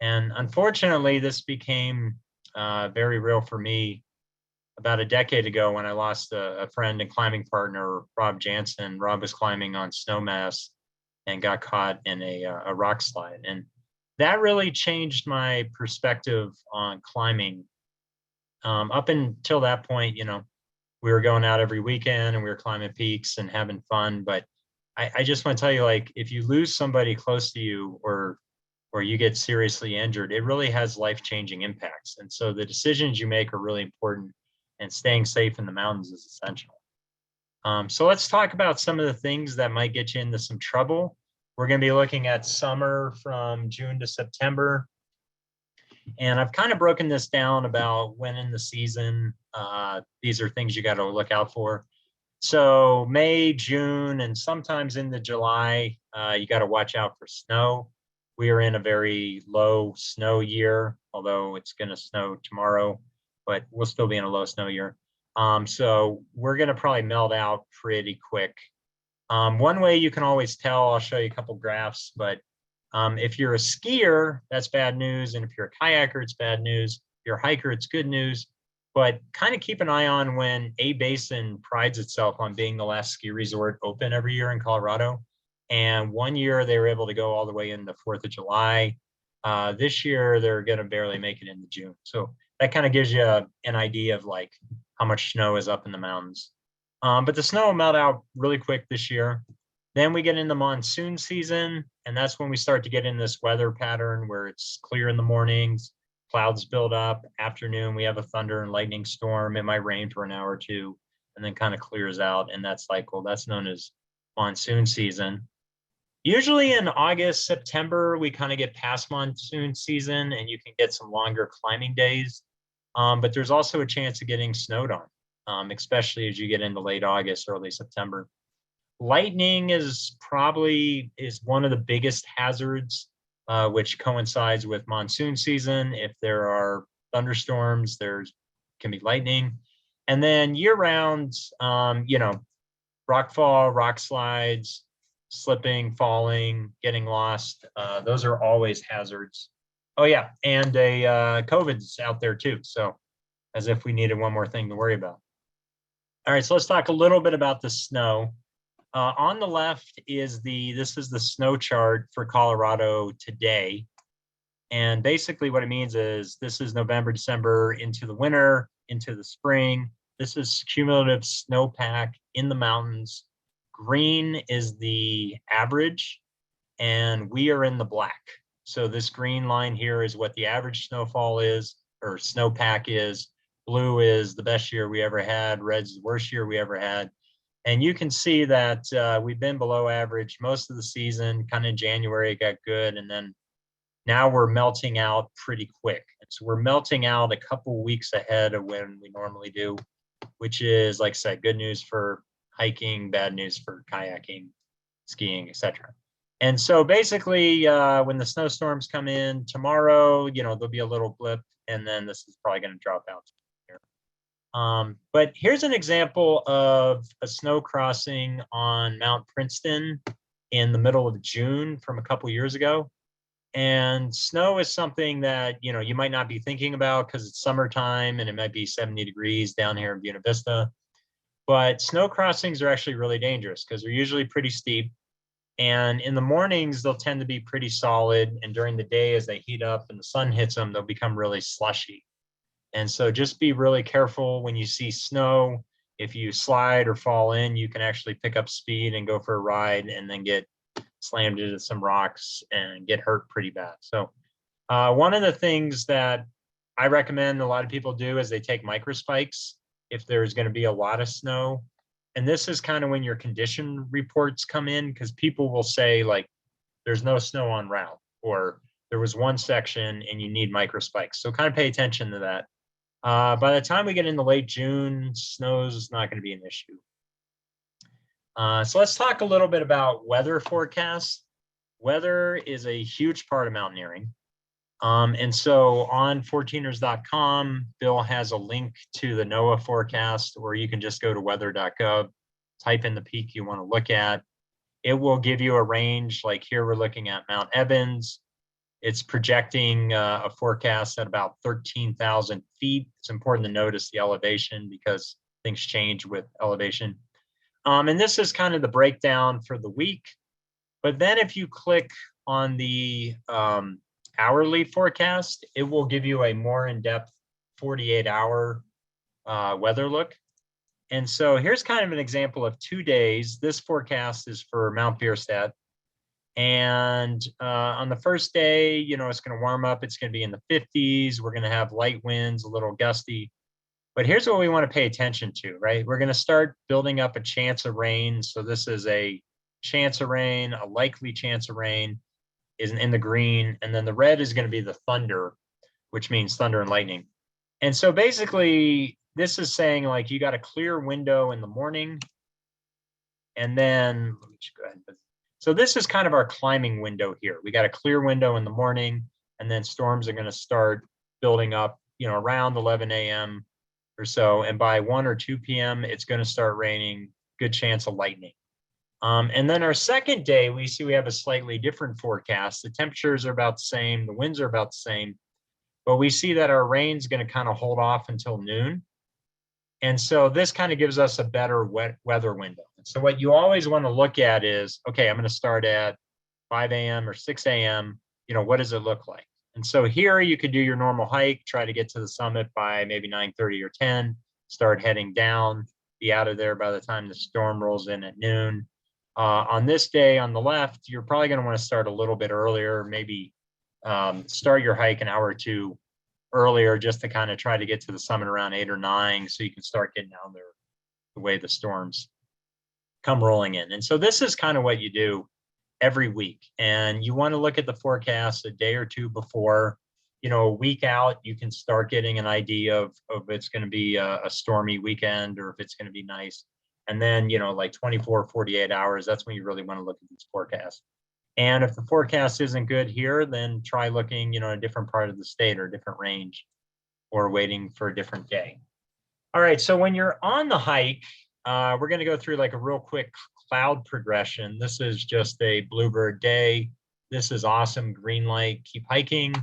And unfortunately, this became very real for me about a decade ago when I lost a friend and climbing partner, Rob Jansen. Rob was climbing on Snowmass and got caught in a rock slide. And that really changed my perspective on climbing. Up until that point, we were going out every weekend and we were climbing peaks and having fun. But I just want to tell you, like, if you lose somebody close to you or you get seriously injured, it really has life-changing impacts. And so the decisions you make are really important, and staying safe in the mountains is essential. So let's talk about some of the things that might get you into some trouble. We're going to be looking at summer from June to September. And I've kind of broken this down about when in the season. These are things you got to look out for. So May, June, and sometimes into July, you got to watch out for snow. We are in a very low snow year, although it's going to snow tomorrow, but we'll still be in a low snow year. So we're going to probably melt out pretty quick. One way you can always tell, I'll show you a couple graphs, but if you're a skier, that's bad news. And if you're a kayaker, it's bad news. If you're a hiker, it's good news. But kind of keep an eye on when A Basin prides itself on being the last ski resort open every year in Colorado. And one year they were able to go all the way into 4th of July. This year they're going to barely make it into June. So that kind of gives you an idea of like how much snow is up in the mountains. But the snow will melt out really quick this year. Then we get into monsoon season, and that's when we start to get in this weather pattern where it's clear in the mornings, clouds build up, afternoon, we have a thunder and lightning storm. It might rain for an hour or two, and then kind of clears out. And that cycle, that's known as monsoon season. Usually in August, September, we kind of get past monsoon season and you can get some longer climbing days. But there's also a chance of getting snowed on, especially as you get into late August, early September. Lightning is one of the biggest hazards, which coincides with monsoon season. If there are thunderstorms, can be lightning. And then year round, rock fall, rock slides, slipping, falling, getting lost. Those are always hazards. Oh yeah, and COVID's out there too. So as if we needed one more thing to worry about. All right, so let's talk a little bit about the snow. On the left this is the snow chart for Colorado today. And basically what it means is this is November, December into the winter, into the spring. This is cumulative snowpack in the mountains. Green is the average, and we are in the black. So this green line here is what the average snowfall is, or snowpack is. Blue is the best year we ever had. Red's the worst year we ever had. And you can see that we've been below average most of the season. Kind of January got good, and then now we're melting out pretty quick. And so we're melting out a couple weeks ahead of when we normally do, which is, like I said, good news for hiking, bad news for kayaking, skiing, etc. And so basically, when the snowstorms come in tomorrow, there'll be a little blip, and then this is probably going to drop out here. But here's an example of a snow crossing on Mount Princeton in the middle of June from a couple years ago. And snow is something that, you might not be thinking about because it's summertime and it might be 70 degrees down here in Buena Vista. But snow crossings are actually really dangerous because they're usually pretty steep. And in the mornings, they'll tend to be pretty solid. And during the day, as they heat up and the sun hits them, they'll become really slushy. And so just be really careful when you see snow. If you slide or fall in, you can actually pick up speed and go for a ride and then get slammed into some rocks and get hurt pretty bad. So one of the things that I recommend a lot of people do is they take microspikes if there's going to be a lot of snow. And this is kind of when your condition reports come in, because people will say like, there's no snow on route, or there was one section and you need microspikes. So kind of pay attention to that. By the time we get into late June, snow's not going to be an issue. So let's talk a little bit about weather forecasts. Weather is a huge part of mountaineering. And so on 14ers.com, Bill has a link to the NOAA forecast, or you can just go to weather.gov, type in the peak you want to look at. It will give you a range. Like here, we're looking at Mount Evans. It's projecting a forecast at about 13,000 feet. It's important to notice the elevation because things change with elevation. And this is kind of the breakdown for the week. But then if you click on the hourly forecast, it will give you a more in-depth 48-hour weather look. And so here's kind of an example of 2 days. This forecast is for Mount Bierstadt. And on the first day, it's going to warm up. It's going to be in the 50s. We're going to have light winds, a little gusty. But here's what we want to pay attention to, right? We're going to start building up a chance of rain. So this is a chance of rain, a likely chance of rain is in the green. And then the red is going to be the thunder, which means thunder and lightning. And so basically, this is saying like you got a clear window in the morning. And then, let me just go ahead. So this is kind of our climbing window here. We got a clear window in the morning, and then storms are going to start building up, around 11 a.m. or so. And by 1 or 2 p.m., it's going to start raining, good chance of lightning. And then our second day, we see we have a slightly different forecast. The temperatures are about the same, the winds are about the same, but we see that our rain's going to kind of hold off until noon. And so this kind of gives us a better weather window. And so what you always want to look at is, okay, I'm going to start at 5 a.m. or 6 a.m. What does it look like? And so here you could do your normal hike, try to get to the summit by maybe 9:30 or 10, start heading down, be out of there by the time the storm rolls in at noon. On this day on the left, you're probably going to want to start a little bit earlier, maybe start your hike an hour or two earlier, just to kind of try to get to the summit around 8 or 9, so you can start getting down there the way the storms come rolling in. And so this is kind of what you do every week. And you want to look at the forecast a day or two before, a week out, you can start getting an idea of if it's going to be a stormy weekend or if it's going to be nice. And then, like 24, 48 hours, that's when you really want to look at these forecasts. And if the forecast isn't good here, then try looking, a different part of the state or a different range, or waiting for a different day. All right, so when you're on the hike, we're going to go through like a real quick cloud progression. This is just a bluebird day. This is awesome green light, keep hiking.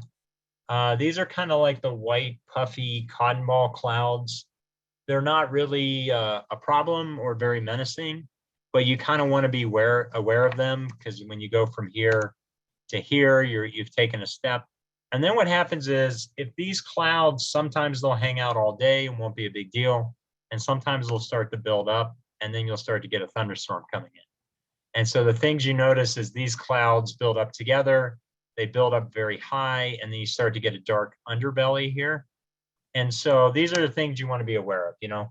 These are kind of like the white, puffy cotton ball clouds. They're not really a problem or very menacing, but you kind of want to be aware of them, because when you go from here to here, you've taken a step. And then what happens is, if these clouds, sometimes they'll hang out all day and won't be a big deal, and sometimes they'll start to build up, and then you'll start to get a thunderstorm coming in. And so the things you notice is these clouds build up together, they build up very high, and then you start to get a dark underbelly here. And so these are the things you want to be aware of.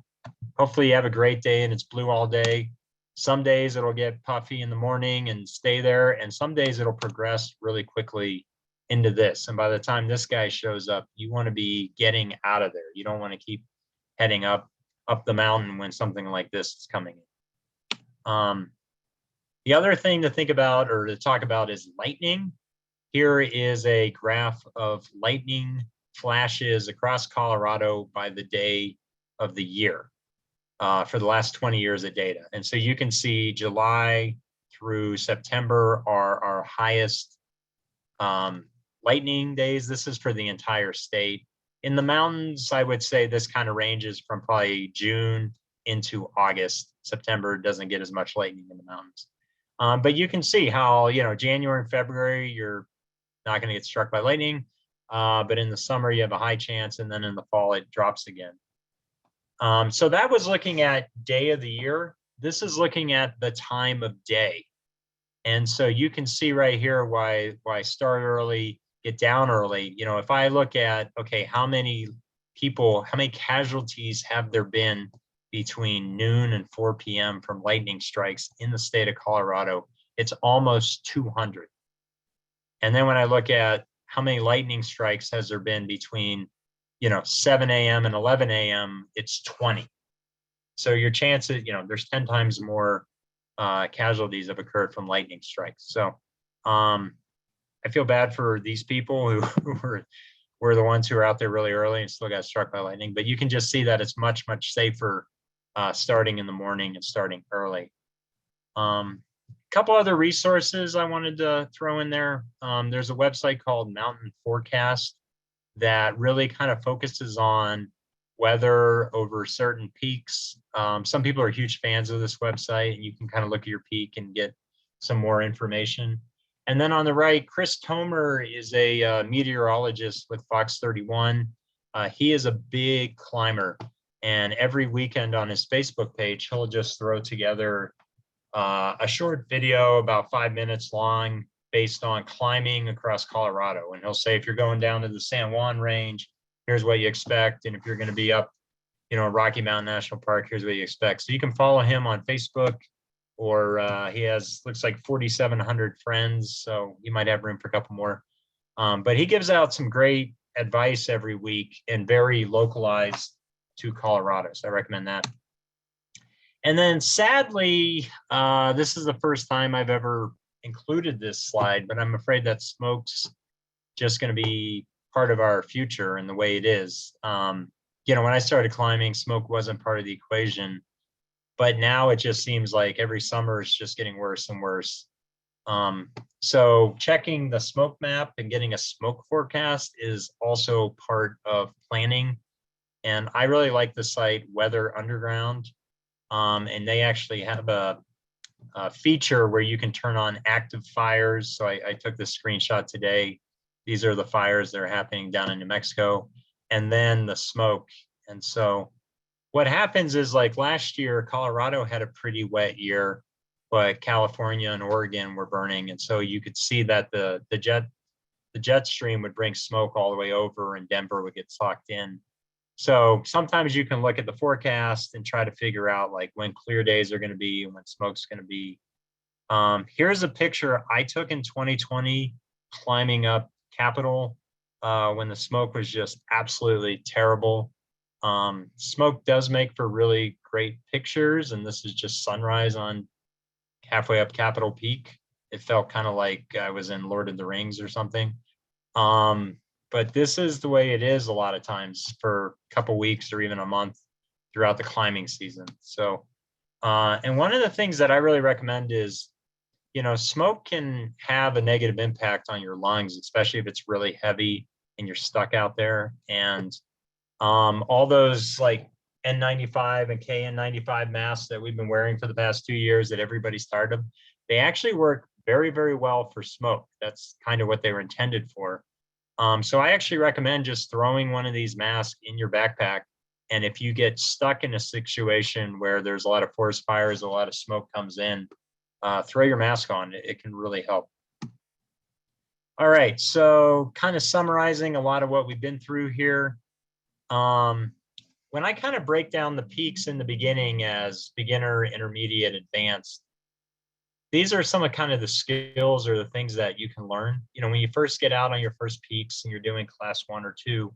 Hopefully you have a great day and it's blue all day. Some days it'll get puffy in the morning and stay there, and some days it'll progress really quickly into this. And by the time this guy shows up, you want to be getting out of there. You don't want to keep heading up the mountain when something like this is coming in. The other thing to think about or to talk about is lightning. Here is a graph of lightning flashes across Colorado by the day of the year for the last 20 years of data. And so you can see July through September are our highest lightning days. This is for the entire state. In the mountains, I would say this kind of ranges from probably June into August. September doesn't get as much lightning in the mountains. But you can see how, January and February, you're not going to get struck by lightning. But in the summer, you have a high chance, and then in the fall, it drops again. So that was looking at day of the year. This is looking at the time of day. And so you can see right here why start early, get down early. If I look at, okay, how many casualties have there been between noon and 4 p.m. from lightning strikes in the state of Colorado, it's almost 200. And then when I look at how many lightning strikes has there been between 7 a.m. and 11 a.m., it's 20. So your chances, there's 10 times more casualties have occurred from lightning strikes. So I feel bad for these people who were the ones who are out there really early and still got struck by lightning. But you can just see that it's much, much safer starting in the morning and starting early. Couple other resources I wanted to throw in there. There's a website called Mountain Forecast that really kind of focuses on weather over certain peaks. Some people are huge fans of this website, and you can kind of look at your peak and get some more information. And then on the right, Chris Tomer is a meteorologist with Fox 31. He is a big climber, and every weekend on his Facebook page, he'll just throw together a short video about 5 minutes long based on climbing across Colorado. And he'll say, if you're going down to the San Juan range, here's what you expect. And if you're going to be up, Rocky Mountain National Park, here's what you expect. So you can follow him on Facebook, or he has, looks like 4,700 friends. So you might have room for a couple more. But he gives out some great advice every week and very localized to Colorado. So I recommend that. And then sadly, this is the first time I've ever included this slide, but I'm afraid that smoke's just going to be part of our future and the way it is. when I started climbing, smoke wasn't part of the equation, but now it just seems like every summer it's just getting worse and worse. So checking the smoke map and getting a smoke forecast is also part of planning. And I really like the site Weather Underground. And they actually have a feature where you can turn on active fires. So I took this screenshot today. These are the fires that are happening down in New Mexico, and then the smoke. And so what happens is, like last year, Colorado had a pretty wet year, but California and Oregon were burning. And so you could see that the jet stream would bring smoke all the way over and Denver would get sucked in. So sometimes you can look at the forecast and try to figure out like when clear days are going to be and when smoke's going to be. Here's a picture I took in 2020 climbing up Capitol when the smoke was just absolutely terrible. Smoke does make for really great pictures, and this is just sunrise on halfway up Capitol Peak. It felt kind of like I was in Lord of the Rings or something. But this is the way it is a lot of times for a couple weeks or even a month throughout the climbing season. So, and one of the things that I really recommend is, smoke can have a negative impact on your lungs, especially if it's really heavy and you're stuck out there. And all those like N95 and KN95 masks that we've been wearing for the past 2 years that everybody's tired of, they actually work very, very well for smoke. That's kind of what they were intended for. So I actually recommend just throwing one of these masks in your backpack. And if you get stuck in a situation where there's a lot of forest fires, a lot of smoke comes in, throw your mask on. It can really help. All right, so kind of summarizing a lot of what we've been through here. When I kind of break down the peaks in the beginning as beginner, intermediate, advanced, these are some of kind of the skills or the things that you can learn. When you first get out on your first peaks and you're doing class 1 or 2,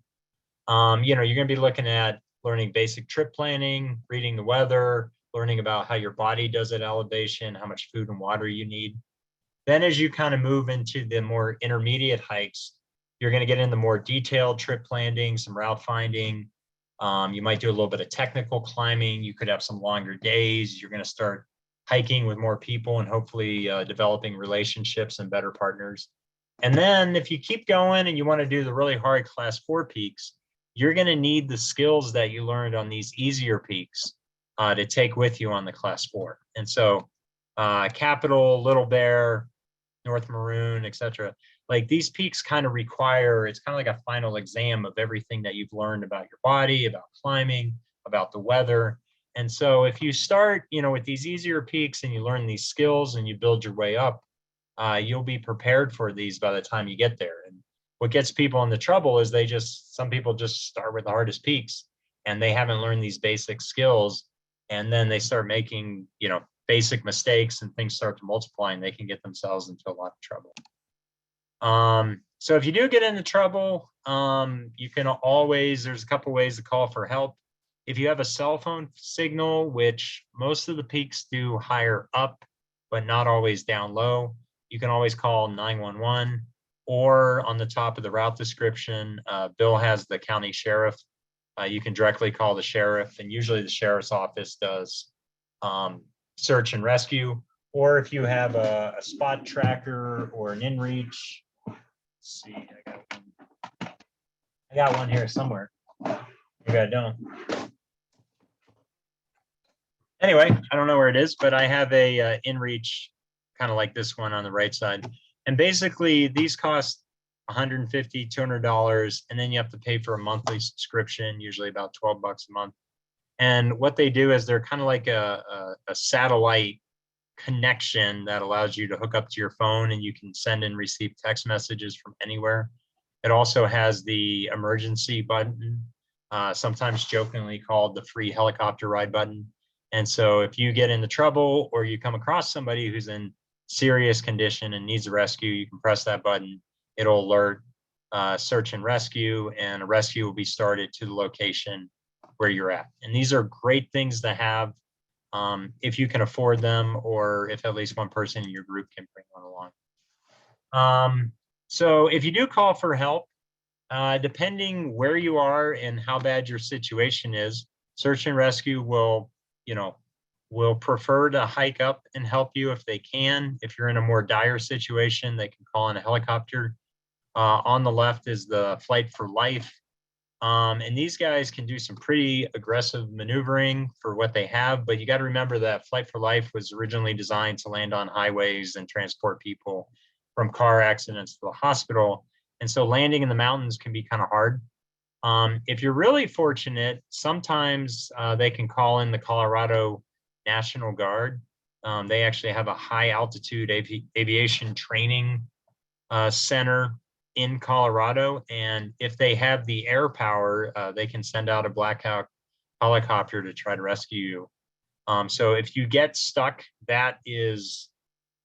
you're going to be looking at learning basic trip planning, reading the weather, learning about how your body does at elevation, how much food and water you need. Then as you kind of move into the more intermediate hikes, you're going to get into more detailed trip planning, some route finding. You might do a little bit of technical climbing. You could have some longer days. You're going to start hiking with more people and hopefully developing relationships and better partners. And then if you keep going and you want to do the really hard class 4 peaks, you're going to need the skills that you learned on these easier peaks to take with you on the class 4. And so Capitol, Little Bear, North Maroon, etc. Like these peaks kind of require, it's kind of like a final exam of everything that you've learned about your body, about climbing, about the weather. And so if you start, with these easier peaks and you learn these skills and you build your way up, you'll be prepared for these by the time you get there. And what gets people into trouble is some people just start with the hardest peaks and they haven't learned these basic skills. And then they start making, basic mistakes and things start to multiply and they can get themselves into a lot of trouble. So if you do get into trouble, you can always, there's a couple ways to call for help. If you have a cell phone signal, which most of the peaks do higher up, but not always down low, you can always call 911, or on the top of the route description, Bill has the county sheriff. You can directly call the sheriff, and usually the sheriff's office does search and rescue. Or if you have a spot tracker or an inReach, let's see, I got one here somewhere. Maybe I don't. Anyway, I don't know where it is, but I have a inReach kind of like this one on the right side. And basically these cost $150, $200, and then you have to pay for a monthly subscription, usually about $12 a month. And what they do is they're kind of like a satellite connection that allows you to hook up to your phone and you can send and receive text messages from anywhere. It also has the emergency button, sometimes jokingly called the free helicopter ride button. And so if you get into trouble or you come across somebody who's in serious condition and needs a rescue, you can press that button. It'll alert search and rescue, and a rescue will be started to the location where you're at. And these are great things to have if you can afford them, or if at least one person in your group can bring one along. So if you do call for help, Depending where you are and how bad your situation is, search and rescue will, will prefer to hike up and help you if they can. If you're in a more dire situation, they can call in a helicopter. On the left is the Flight for Life. And these guys can do some pretty aggressive maneuvering for what they have, but you got to remember that Flight for Life was originally designed to land on highways and transport people from car accidents to the hospital. And so landing in the mountains can be kind of hard. If you're really fortunate, sometimes they can call in the Colorado National Guard. They actually have a high altitude aviation training center in Colorado. And if they have the air power, they can send out a Black Hawk helicopter to try to rescue you. So if you get stuck, that is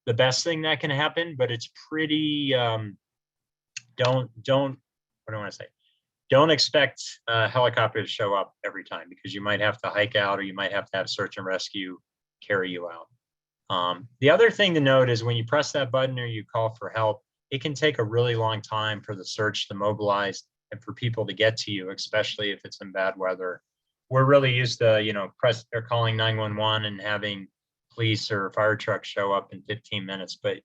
the best thing that can happen, but it's pretty, what do I want to say? Don't expect a helicopter to show up every time, because you might have to hike out, or you might have to have search and rescue carry you out. The other thing to note is when you press that button or you call for help, it can take a really long time for the search to mobilize and for people to get to you, especially if it's in bad weather. We're really used to, press or calling 911 and having police or fire trucks show up in 15 minutes, but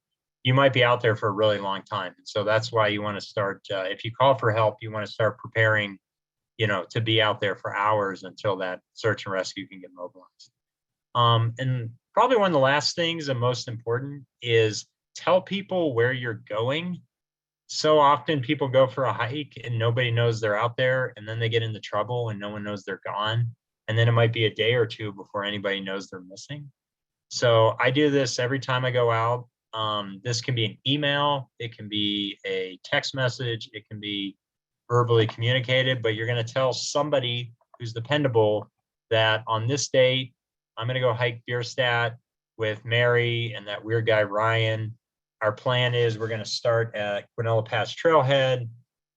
you might be out there for a really long time. And so that's why you want to start, if you call for help, you want to start preparing, to be out there for hours until that search and rescue can get mobilized. And probably one of the last things and most important is tell people where you're going. So often people go for a hike and nobody knows they're out there, and then they get into trouble and no one knows they're gone. And then it might be a day or two before anybody knows they're missing. So I do this every time I go out. This can be an email, it can be a text message, it can be verbally communicated, but you're going to tell somebody who's dependable that on this date, I'm going to go hike Bierstadt with Mary and that weird guy, Ryan. Our plan is we're going to start at Guanella Pass Trailhead.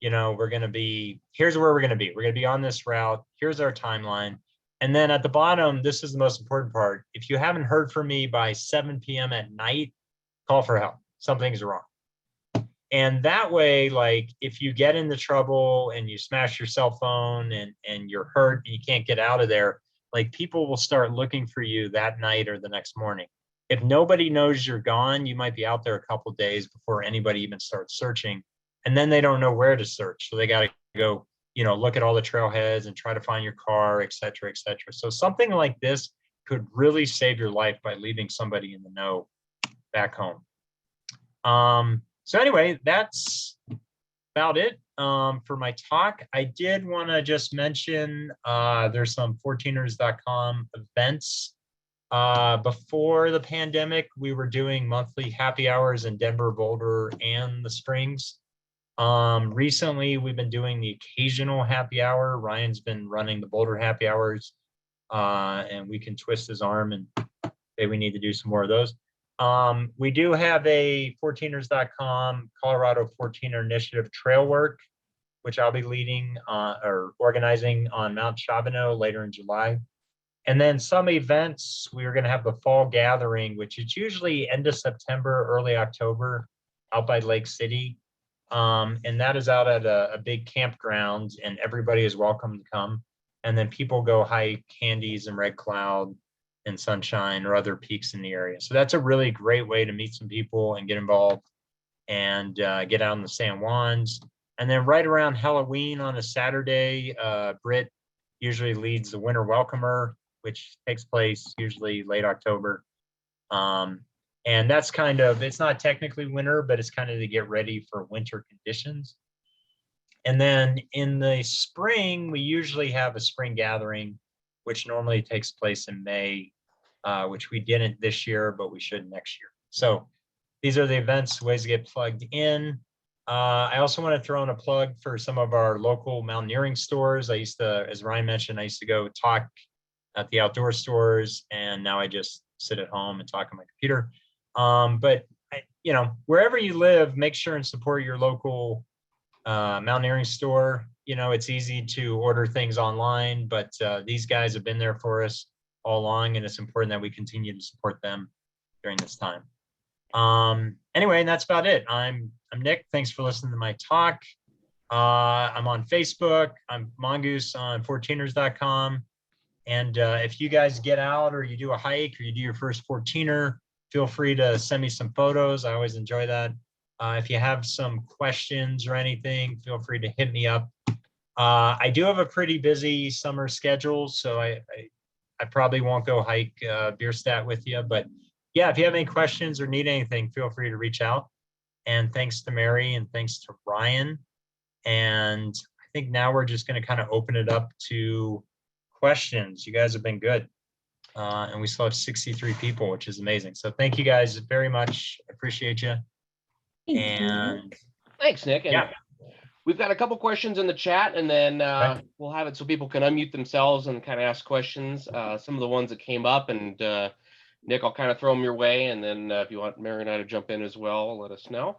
We're going to be, here's where we're going to be. We're going to be on this route. Here's our timeline. And then at the bottom, this is the most important part. If you haven't heard from me by 7 p.m. at night, call for help. Something's wrong. And that way, like if you get into trouble and you smash your cell phone and you're hurt and you can't get out of there, like people will start looking for you that night or the next morning. If nobody knows you're gone, you might be out there a couple of days before anybody even starts searching. And then they don't know where to search. So they got to go, look at all the trailheads and try to find your car, et cetera, et cetera. So something like this could really save your life by leaving somebody in the know back home. So anyway, that's about it for my talk. I did want to just mention there's some 14ers.com events. Before the pandemic, we were doing monthly happy hours in Denver, Boulder, and the Springs. Recently, we've been doing the occasional happy hour. Ryan's been running the Boulder happy hours, and we can twist his arm and say we need to do some more of those. We do have a 14ers.com Colorado 14er Initiative trail work, which I'll be leading or organizing on Mount Chabonneau later in July. And then some events, we are going to have the fall gathering, which is usually end of September, early October, out by Lake City. And that is out at a big campground, and everybody is welcome to come. And then people go hike Candies and Red Cloud and Sunshine or other peaks in the area. So that's a really great way to meet some people and get involved and get out in the San Juans. And then right around Halloween on a Saturday, Britt usually leads the Winter Welcomer, which takes place usually late October. And that's kind of, it's not technically winter, but it's kind of to get ready for winter conditions. And then in the spring, we usually have a spring gathering, which normally takes place in May, which we didn't this year, but we should next year. So these are the events, ways to get plugged in. I also want to throw in a plug for some of our local mountaineering stores. I used to, as Ryan mentioned, I used to go talk at the outdoor stores, and now I just sit at home and talk on my computer. But wherever you live, make sure and support your local mountaineering store. It's easy to order things online, but these guys have been there for us all along, and it's important that we continue to support them during this time. Anyway, and that's about it. I'm Nick. Thanks for listening to my talk. I'm on Facebook. I'm Mongoose on 14ers.com. And if you guys get out or you do a hike or you do your first 14er, feel free to send me some photos. I always enjoy that. If you have some questions or anything, feel free to hit me up. I do have a pretty busy summer schedule, so I probably won't go hike Bierstadt with you. But yeah, if you have any questions or need anything, feel free to reach out. And thanks to Mary and thanks to Ryan. And I think now we're just going to kind of open it up to questions. You guys have been good. And we still have 63 people, which is amazing. So thank you guys very much. I appreciate you. Thanks, And Nick. Thanks, Nick. And yeah, we've got a couple questions in the chat, and then Okay. we'll have it so people can unmute themselves and kind of ask questions. Some of the ones that came up, and Nick, I'll kind of throw them your way, and then if you want Mary and I to jump in as well, let us know.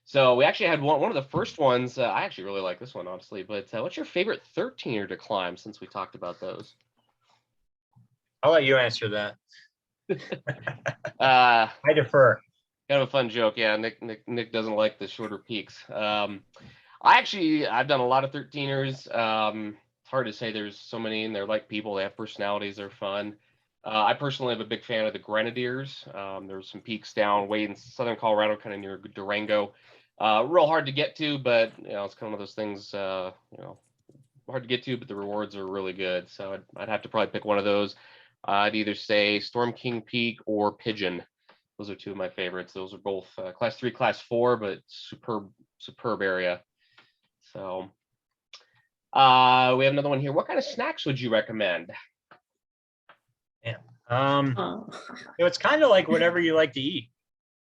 So we actually had one of the first ones. I actually really like this one, honestly. But what's your favorite 13er to climb? Since we talked about those. I'll let you answer that. I defer. Kind of a fun joke. Yeah, Nick doesn't like the shorter peaks. I've done a lot of 13ers. It's hard to say, there's so many, and they're like people. They have personalities. They're fun. I personally am a big fan of the Grenadiers. There's some peaks down way in southern Colorado, kind of near Durango. Real hard to get to, but it's kind of one of those things. Hard to get to, but the rewards are really good. So I'd have to probably pick one of those. I'd either say Storm King Peak or Pigeon. Those are two of my favorites. Those are both class 3, class 4, but superb area. So we have another one here. What kind of snacks would you recommend? Yeah. Oh. It's kind of like whatever you like to eat.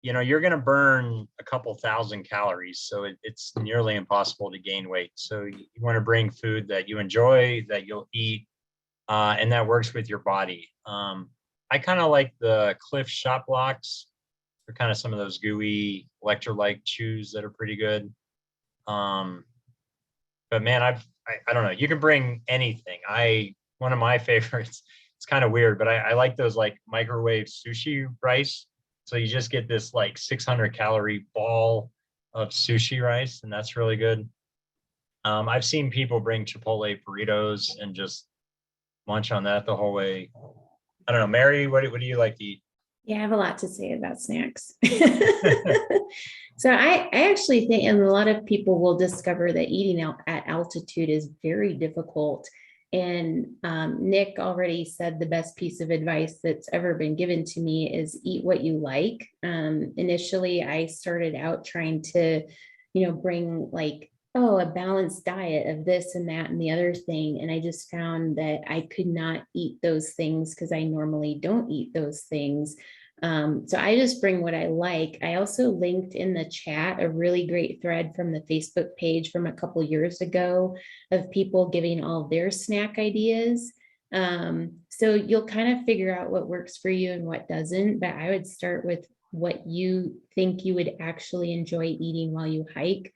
You're going to burn a couple thousand calories, so it's nearly impossible to gain weight. So you want to bring food that you enjoy, that you'll eat, and that works with your body. I kind of like the Cliff Shot Blocks. They're kind of some of those gooey electrolyte chews that are pretty good. But man, I don't know. You can bring anything. One of my favorites, it's kind of weird, but I like those like microwave sushi rice. So you just get this like 600 calorie ball of sushi rice, and that's really good. I've seen people bring Chipotle burritos and just munch on that the whole way. I don't know, Mary, what do you like to eat? Yeah, I have a lot to say about snacks. So I actually think, and a lot of people will discover that eating out at altitude is very difficult. And Nick already said the best piece of advice that's ever been given to me is eat what you like. Initially, I started out trying to, bring like, a balanced diet of this and that and the other thing. And I just found that I could not eat those things because I normally don't eat those things. So I just bring what I like. I also linked in the chat a really great thread from the Facebook page from a couple years ago of people giving all their snack ideas. So you'll kind of figure out what works for you and what doesn't, but I would start with what you think you would actually enjoy eating while you hike.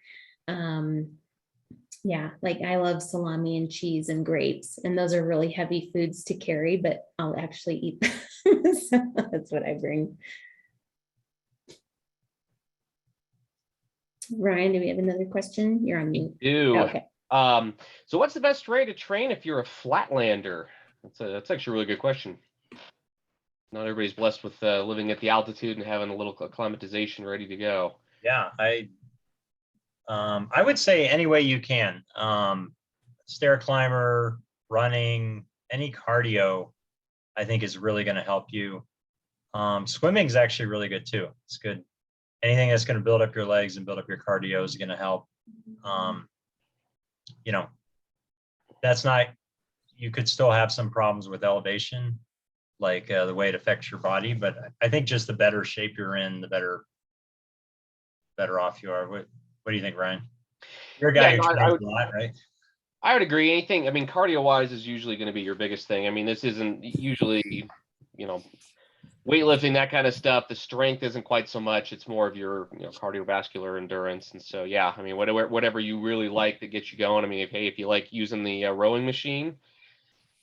Yeah, like I love salami and cheese and grapes, and those are really heavy foods to carry, but I'll actually eat them. So that's what I bring. Ryan, do we have another question? You're on mute. Okay. So what's the best way to train if you're a flatlander? That's actually a really good question. Not everybody's blessed with living at the altitude and having a little acclimatization ready to go. Yeah, I would say any way you can. Stair climber, running, any cardio, I think is really going to help you. Swimming is actually really good too. It's good. Anything that's going to build up your legs and build up your cardio is going to help. You could still have some problems with elevation, like the way it affects your body. But I think just the better shape you're in, the better off you are. What do you think, Ryan? You're a guy who trains a lot, right? I would agree. Anything, cardio wise is usually going to be your biggest thing. This isn't usually, weightlifting, that kind of stuff. The strength isn't quite so much. It's more of your, cardiovascular endurance. And so, yeah, whatever you really like that gets you going. If you like using the rowing machine,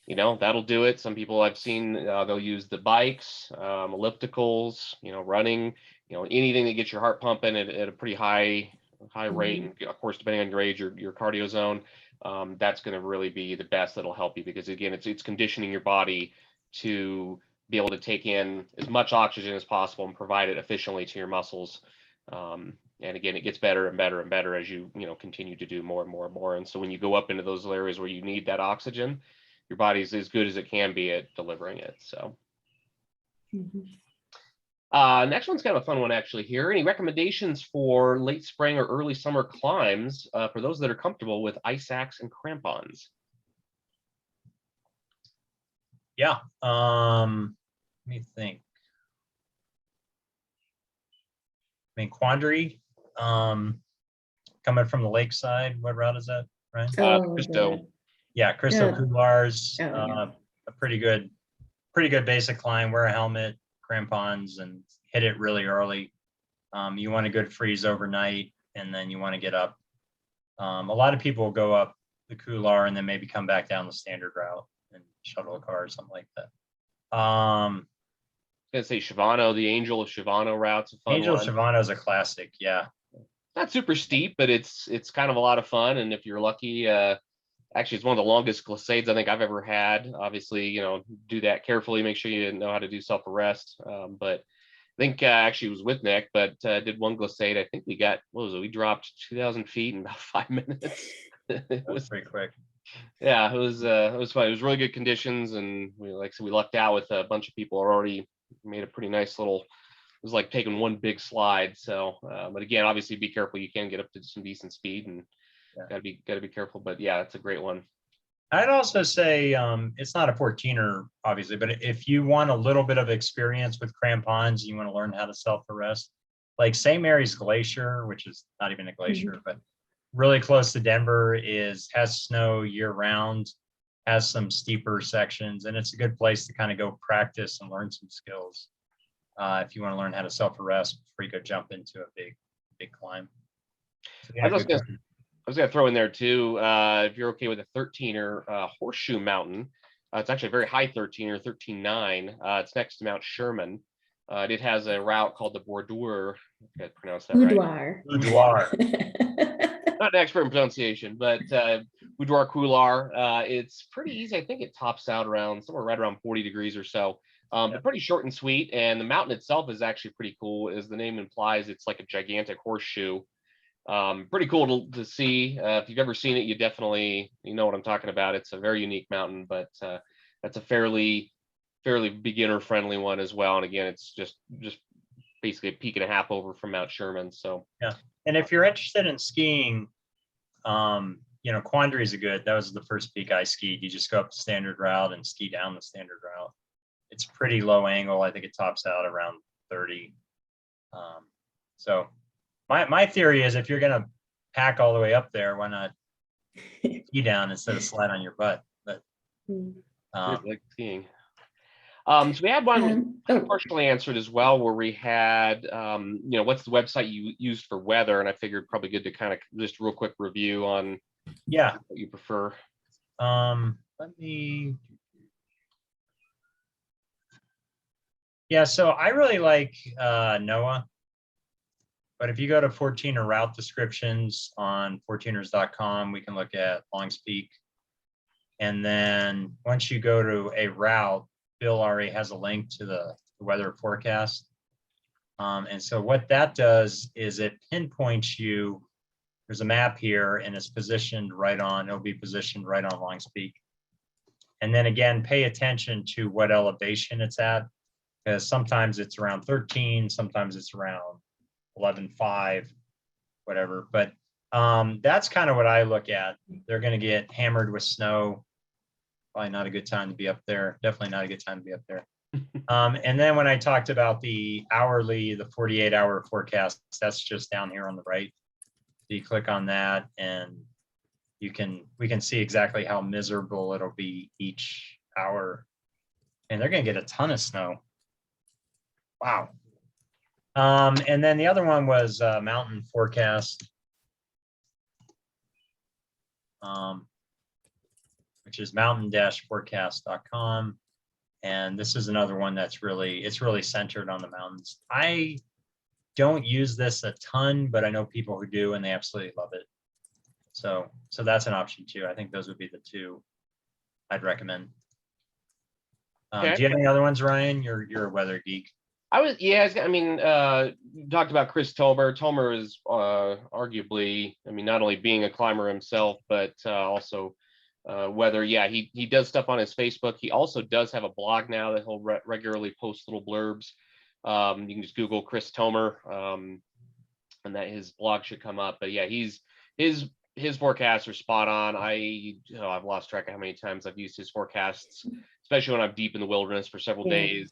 that'll do it. Some people I've seen, they'll use the bikes, ellipticals, running, anything that gets your heart pumping at a pretty high high rate, and of course, depending on your age, your cardio zone, that's going to really be the best that'll help you, because again, it's conditioning your body to be able to take in as much oxygen as possible and provide it efficiently to your muscles. And again, it gets better and better and better as you continue to do more and more and more. And so when you go up into those areas where you need that oxygen, your body's as good as it can be at delivering it. So next one's kind of a fun one actually here. Any recommendations for late spring or early summer climbs for those that are comfortable with ice axe and crampons? Yeah. Let me think. I mean, Quandary, coming from the lakeside, what route is that, Ryan? Christo. Yeah, Christo Coular's yeah. a pretty good basic climb. Wear a helmet, crampons, and hit it really early. You want a good freeze overnight, and then you want to get up. A lot of people will go up the Coular and then maybe come back down the standard route and shuttle a car or something like that. I was gonna say Shivano, the Angel of Shivano route's a fun Angel one. Shivano is a classic, yeah. Not super steep, but it's kind of a lot of fun. And if you're lucky, actually, it's one of the longest glissades I think I've ever had. Obviously, do that carefully. Make sure you know how to do self-arrest. But I think actually it was with Nick, but did one glissade. I think we got, we dropped 2,000 feet in about 5 minutes. It was pretty quick. Yeah, it was fun. It was really good conditions, and we lucked out with a bunch of people already made a pretty nice little. It was like taking one big slide. So, but again, obviously, be careful. You can get up to some decent speed, and gotta be careful. But yeah, it's a great one. I'd also say it's not a 14er, obviously, but if you want a little bit of experience with crampons, you want to learn how to self-arrest, like St. Mary's Glacier, which is not even a glacier, but really close to Denver, has snow year round, has some steeper sections, and it's a good place to kind of go practice and learn some skills. If you want to learn how to self-arrest before you go jump into a big climb. So, yeah, I was gonna throw in there too, if you're okay with a 13er, Horseshoe Mountain. It's actually a very high 13er, 13.9. It's next to Mount Sherman. It has a route called the Boudoir. I can't pronounce that right. Boudoir. Not an expert in pronunciation, but Boudoir Couloir. It's pretty easy. I think it tops out somewhere right around 40 degrees or so. But pretty short and sweet. And the mountain itself is actually pretty cool. As the name implies, it's like a gigantic horseshoe. Pretty cool to see. If you've ever seen it, you know what I'm talking about. It's a very unique mountain, but that's a fairly beginner friendly one as well. And again, it's just basically a peak and a half over from Mount Sherman. So yeah. And if you're interested in skiing, Quandary is that was the first peak I skied. You just go up the standard route and ski down the standard route. It's pretty low angle. I think it tops out around 30. So my theory is if you're going to pack all the way up there, why not ski down instead of slide on your butt? But like skiing. So we had one partially answered as well, where we had, what's the website you used for weather? And I figured probably good to kind of just real quick review on what you prefer. So I really like NOAA. But if you go to 14er route descriptions on 14ers.com, we can look at Longs Peak. And then once you go to a route, Bill already has a link to the weather forecast. And so what that does is it pinpoints you. There's a map here and it'll be positioned right on Longs Peak. And then again, pay attention to what elevation it's at, because sometimes it's around 13, sometimes it's around 11.5, whatever. But that's kind of what I look at. They're going to get hammered with snow. Probably not a good time to be up there. Definitely not a good time to be up there. And then when I talked about the 48-hour forecast, that's just down here on the right. So you click on that and we can see exactly how miserable it'll be each hour. And they're going to get a ton of snow. Wow. And then the other one was mountain forecast, which is mountain-forecast.com. And this is another one that's really centered on the mountains. I don't use this a ton, but I know people who do, and they absolutely love it. So that's an option too. I think those would be the two I'd recommend. Okay. Do you have any other ones, Ryan? You're a weather geek. You talked about Chris Tomer. Tomer is arguably, not only being a climber himself, but also weather. Yeah, he does stuff on his Facebook. He also does have a blog now that he'll regularly post little blurbs. You can just Google Chris Tomer, and that his blog should come up. But yeah, his forecasts are spot on. I've lost track of how many times I've used his forecasts, especially when I'm deep in the wilderness for several days.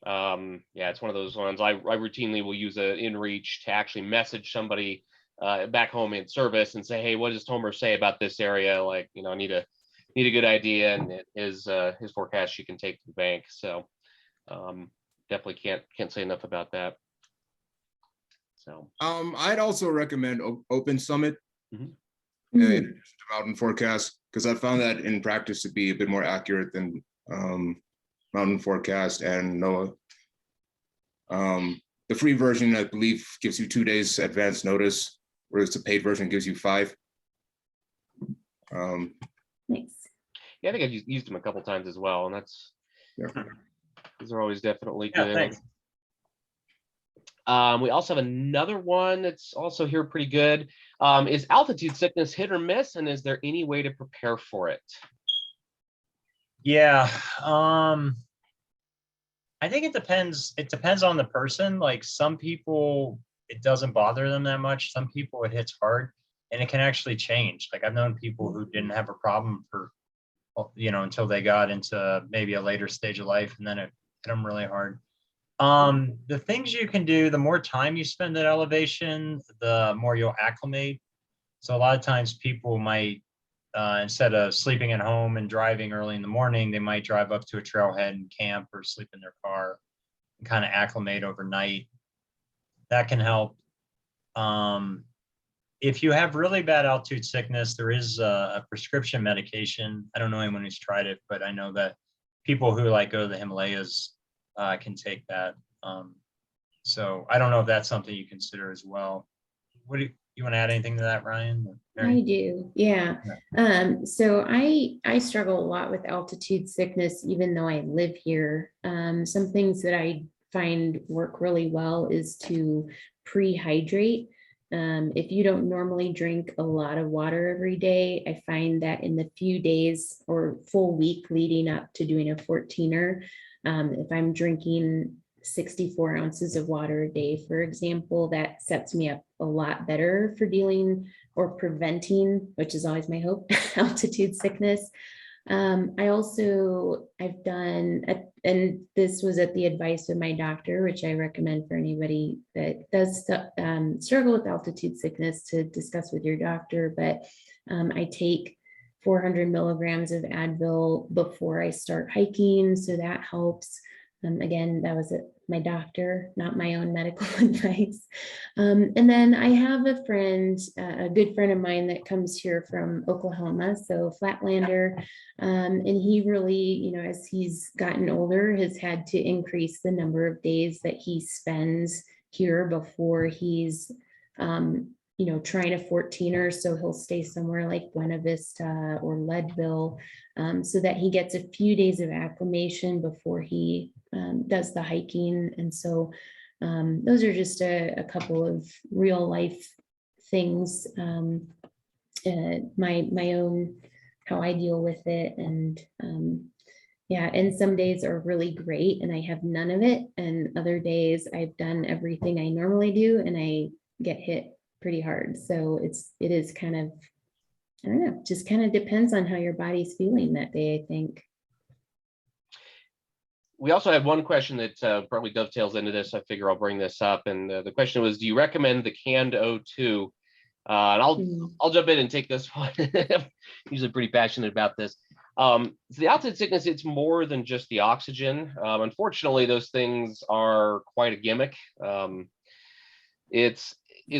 It's one of those ones I routinely will use an inReach to actually message somebody back home in service and say, hey, what does Tomer say about this area? Like, I need a good idea, and his forecast you can take to the bank. So definitely can't say enough about that. So I'd also recommend Open Summit Mhm. in addition to Mountain Forecast, because I found that in practice to be a bit more accurate than Mountain Forecast and NOAA. The free version, I believe, gives you 2 days advance notice, whereas the paid version gives you 5. Nice. Yeah, I think I've used them a couple times as well, and that's those are always definitely Yeah, good. thanks. We also have another one that's also here pretty good. Is altitude sickness hit or miss, and is there any way to prepare for it? Yeah. I think it depends. It depends on the person. Like some people, it doesn't bother them that much. Some people it hits hard, and it can actually change. Like I've known people who didn't have a problem for, until they got into maybe a later stage of life, and then it hit them really hard. The things you can do, the more time you spend at elevation, the more you'll acclimate. So a lot of times people might, instead of sleeping at home and driving early in the morning, they might drive up to a trailhead and camp or sleep in their car and kind of acclimate overnight. That can help. If you have really bad altitude sickness, there is a prescription medication. I don't know anyone who's tried it, but I know that people who go to the Himalayas can take that. So I don't know if that's something you consider as well. What do you want to add anything to that, Ryan? I do. Yeah. So I struggle a lot with altitude sickness, even though I live here. Some things that I find work really well is to pre-hydrate. If you don't normally drink a lot of water every day, I find that in the few days or full week leading up to doing a 14er, if I'm drinking 64 ounces of water a day, for example, that sets me up a lot better for dealing or preventing, which is always my hope, altitude sickness. I've done, and this was at the advice of my doctor, which I recommend for anybody that does struggle with altitude sickness to discuss with your doctor, but I take 400 milligrams of Advil before I start hiking, so that helps. Again, that was my doctor, not my own medical advice. And then I have a friend, a good friend of mine that comes here from Oklahoma, so Flatlander. And he really, as he's gotten older, has had to increase the number of days that he spends here before he's, trying a 14er. So he'll stay somewhere like Buena Vista or Leadville, so that he gets a few days of acclimation before he does the hiking. And so those are just a couple of real life things, my own, how I deal with it. And and some days are really great and I have none of it. And other days I've done everything I normally do and I get hit pretty hard. So it is kind of, I don't know, just kind of depends on how your body's feeling that day, I think. We also had one question that probably dovetails into this. I figure I'll bring this up. And the question was, do you recommend the canned O2? And I'll jump in and take this one. I'm usually pretty passionate about this. So the altitude sickness, it's more than just the oxygen. Unfortunately, those things are quite a gimmick. It's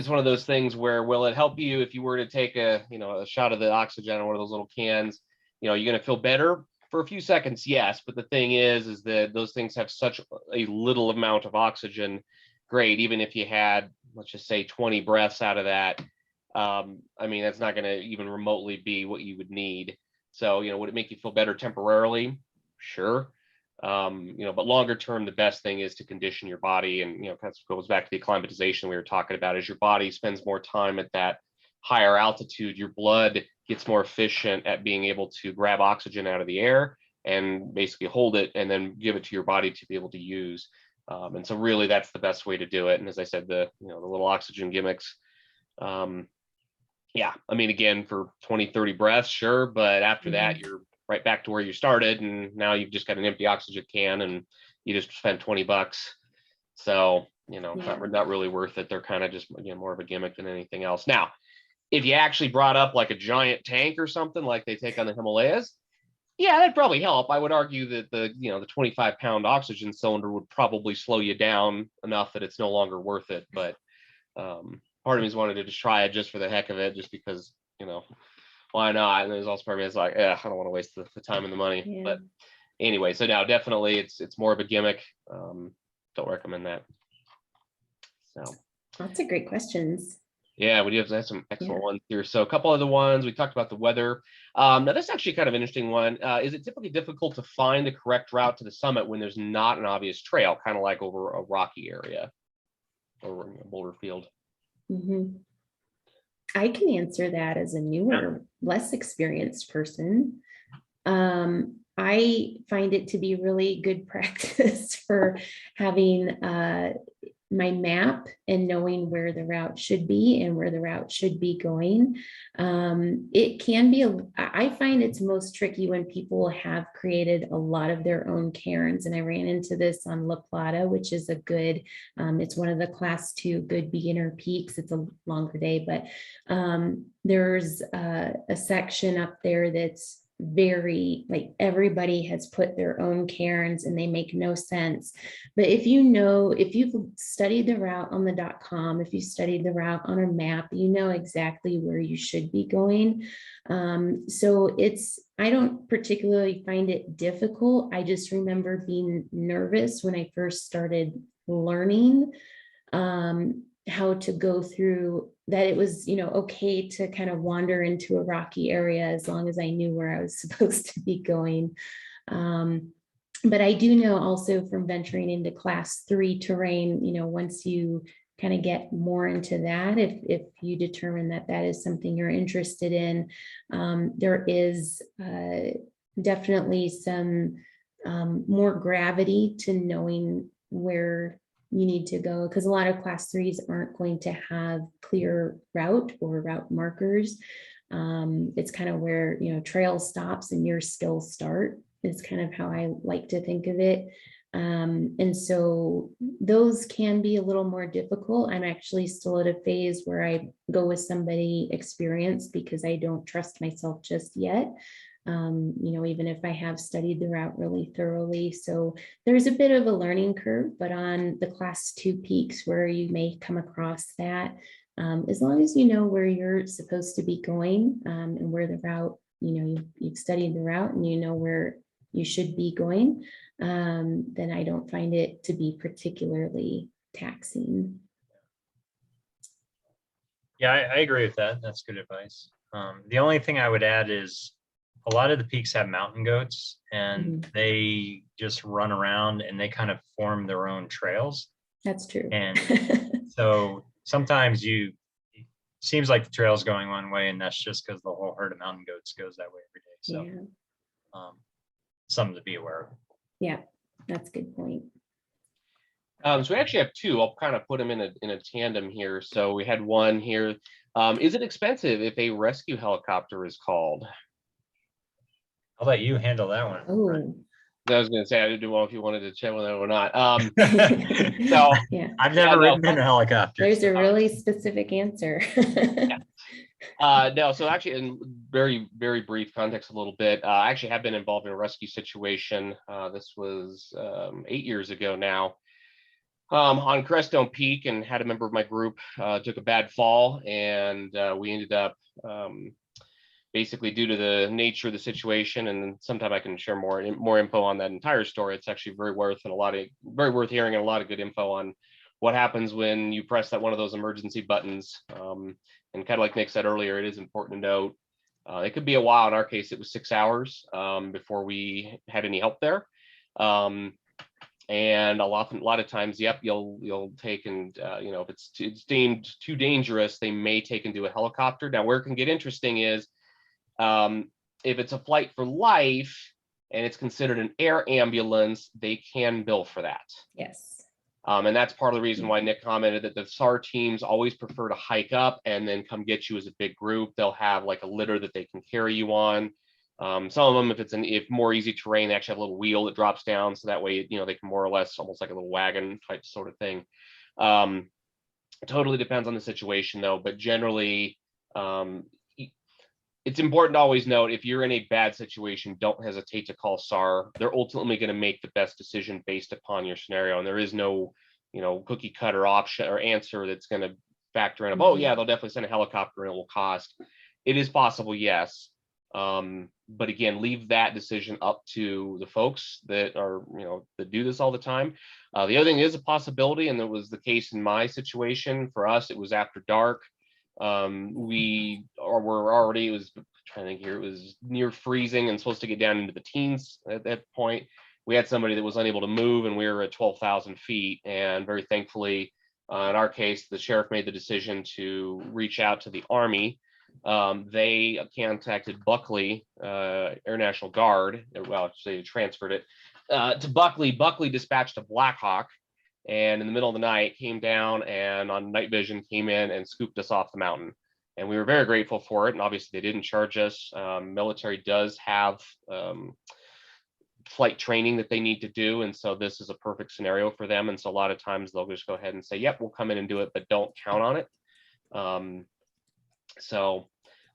one of those things where, will it help you if you were to take a shot of the oxygen or one of those little cans? You're going to feel better for a few seconds, yes. But the thing is that those things have such a little amount of oxygen great. Even if you had, let's just say 20 breaths out of that, I mean, that's not going to even remotely be what you would need. So, would it make you feel better temporarily? Sure. But longer term, the best thing is to condition your body. And, kind of goes back to the acclimatization we were talking about. As your body spends more time at that higher altitude, your blood gets more efficient at being able to grab oxygen out of the air and basically hold it and then give it to your body to be able to use. And so really that's the best way to do it. And as I said, the little oxygen gimmicks, yeah, I mean, again, for 20, 30 breaths, sure. But after that, you're right back to where you started. And now you've just got an empty oxygen can and you just spent $20. So, not really worth it. They're kind of just, again, more of a gimmick than anything else. Now, if you actually brought up like a giant tank or something like they take on the Himalayas, yeah, that'd probably help. I would argue that the 25-pound oxygen cylinder would probably slow you down enough that it's no longer worth it. But part of me's wanted to just try it just for the heck of it, just because, why not? And there's also part of me that's like, I don't want to waste the time and the money. Yeah. But anyway, so now definitely it's more of a gimmick. Don't recommend that. So lots of great questions. Yeah, we do have some excellent ones here. So a couple of the ones we talked about the weather. Now this is actually kind of an interesting one. Is it typically difficult to find the correct route to the summit when there's not an obvious trail, kind of like over a rocky area or a boulder field? Mm-hmm. I can answer that as a newer, less experienced person. I find it to be really good practice for having my map and knowing where the route should be and where the route should be going. It can be, I find it's most tricky when people have created a lot of their own cairns. And I ran into this on La Plata, which is a good, it's one of the class 2 good beginner peaks. It's a longer day, but there's a section up there that's very, like, everybody has put their own cairns and they make no sense. But if you've studied the route on the .com, if you studied the route on a map, you know exactly where you should be going. So I don't particularly find it difficult. I just remember being nervous when I first started learning how to go through that. It was, okay to kind of wander into a rocky area as long as I knew where I was supposed to be going. But I do know also from venturing into class 3 terrain, once you kind of get more into that, if you determine that that is something you're interested in, there is definitely some more gravity to knowing where you need to go, because a lot of class 3s aren't going to have clear route or route markers. It's kind of where, trail stops and your skills start. Is kind of how I like to think of it. And so those can be a little more difficult. I'm actually still at a phase where I go with somebody experienced because I don't trust myself just yet. Even if I have studied the route really thoroughly. So there's a bit of a learning curve, but on the class 2 peaks where you may come across that, as long as you know where you're supposed to be going and where the route, you've studied the route and you know where you should be going, then I don't find it to be particularly taxing. Yeah, I agree with that. That's good advice. The only thing I would add is a lot of the peaks have mountain goats and they just run around and they kind of form their own trails. That's true. And so sometimes it seems like the trail's going one way and that's just because the whole herd of mountain goats goes that way every day. So something to be aware of. Yeah, that's a good point. So we actually have 2. I'll kind of put them in a tandem here. So we had one here. Is it expensive if a rescue helicopter is called? I'll let you handle that one. Oh, I was going to say, I didn't know if you wanted to chat with that or not. So yeah. I've never ridden in a helicopter. There's a really specific answer. No, so actually, in very, very brief context, a little bit, I actually have been involved in a rescue situation. This was 8 years ago now, on Crestone Peak, and had a member of my group took a bad fall, and we ended up basically, due to the nature of the situation, and sometime I can share more info on that entire story. It's actually very worth hearing, and a lot of good info on what happens when you press that one of those emergency buttons. And kind of like Nick said earlier, it is important to note, it could be a while. In our case, it was 6 hours before we had any help there. And a lot of times, yep, you'll take and if it's deemed too dangerous, they may take and do a helicopter. Now, where it can get interesting is if it's a flight for life and it's considered an air ambulance, they can bill for that. Yes. And that's part of the reason why Nick commented that the SAR teams always prefer to hike up and then come get you as a big group. They'll have like a litter that they can carry you on. Some of them, if more easy terrain, they actually have a little wheel that drops down, so that way they can more or less almost like a little wagon type sort of thing. Totally depends on the situation though, but generally it's important to always note, if you're in a bad situation, don't hesitate to call SAR. They're ultimately going to make the best decision based upon your scenario, and there is no cookie cutter option or answer that's going to factor in of, oh yeah, they'll definitely send a helicopter and it will cost. It is possible, yes. But again, leave that decision up to the folks that are, that do this all the time. The other thing is a possibility, and it was the case in my situation. For us, it was after dark. It was near freezing and supposed to get down into the teens at that point. We had somebody that was unable to move, and we were at 12,000 feet. And very thankfully, in our case, the sheriff made the decision to reach out to the Army. They contacted Buckley Air National Guard. Well, they transferred it to Buckley. Buckley dispatched a Black Hawk, and in the middle of the night came down and on night vision came in and scooped us off the mountain. And we were very grateful for it. And obviously they didn't charge us. Military does have flight training that they need to do. And so this is a perfect scenario for them. And so a lot of times they'll just go ahead and say, yep, we'll come in and do it, but don't count on it. So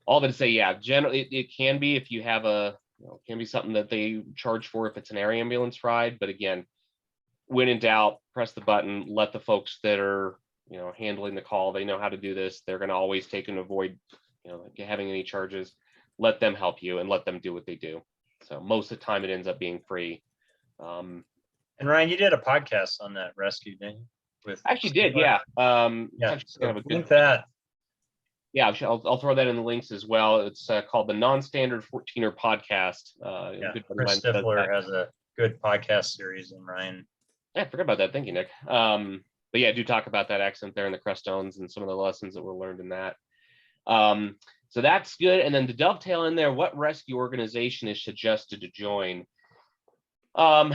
all that to say, yeah, generally it can be, if you have can be something that they charge for if it's an air ambulance ride. But again, when in doubt, press the button, let the folks that are, handling the call, they know how to do this. They're going to always take and avoid, having any charges. Let them help you and let them do what they do. So most of the time it ends up being free. And Ryan, you did a podcast on that rescue, didn't you? Actually did, yeah. Yeah, kind of a good, that. Yeah, I'll throw that in the links as well. It's called the Non-Standard 14er Podcast. Chris Stifler has a good podcast series, and Ryan. Yeah, I forgot about that. Thank you, Nick. But yeah, I do talk about that accident there in the Crestones and some of the lessons that were learned in that. So that's good. And then to dovetail in there, what rescue organization is suggested to join? I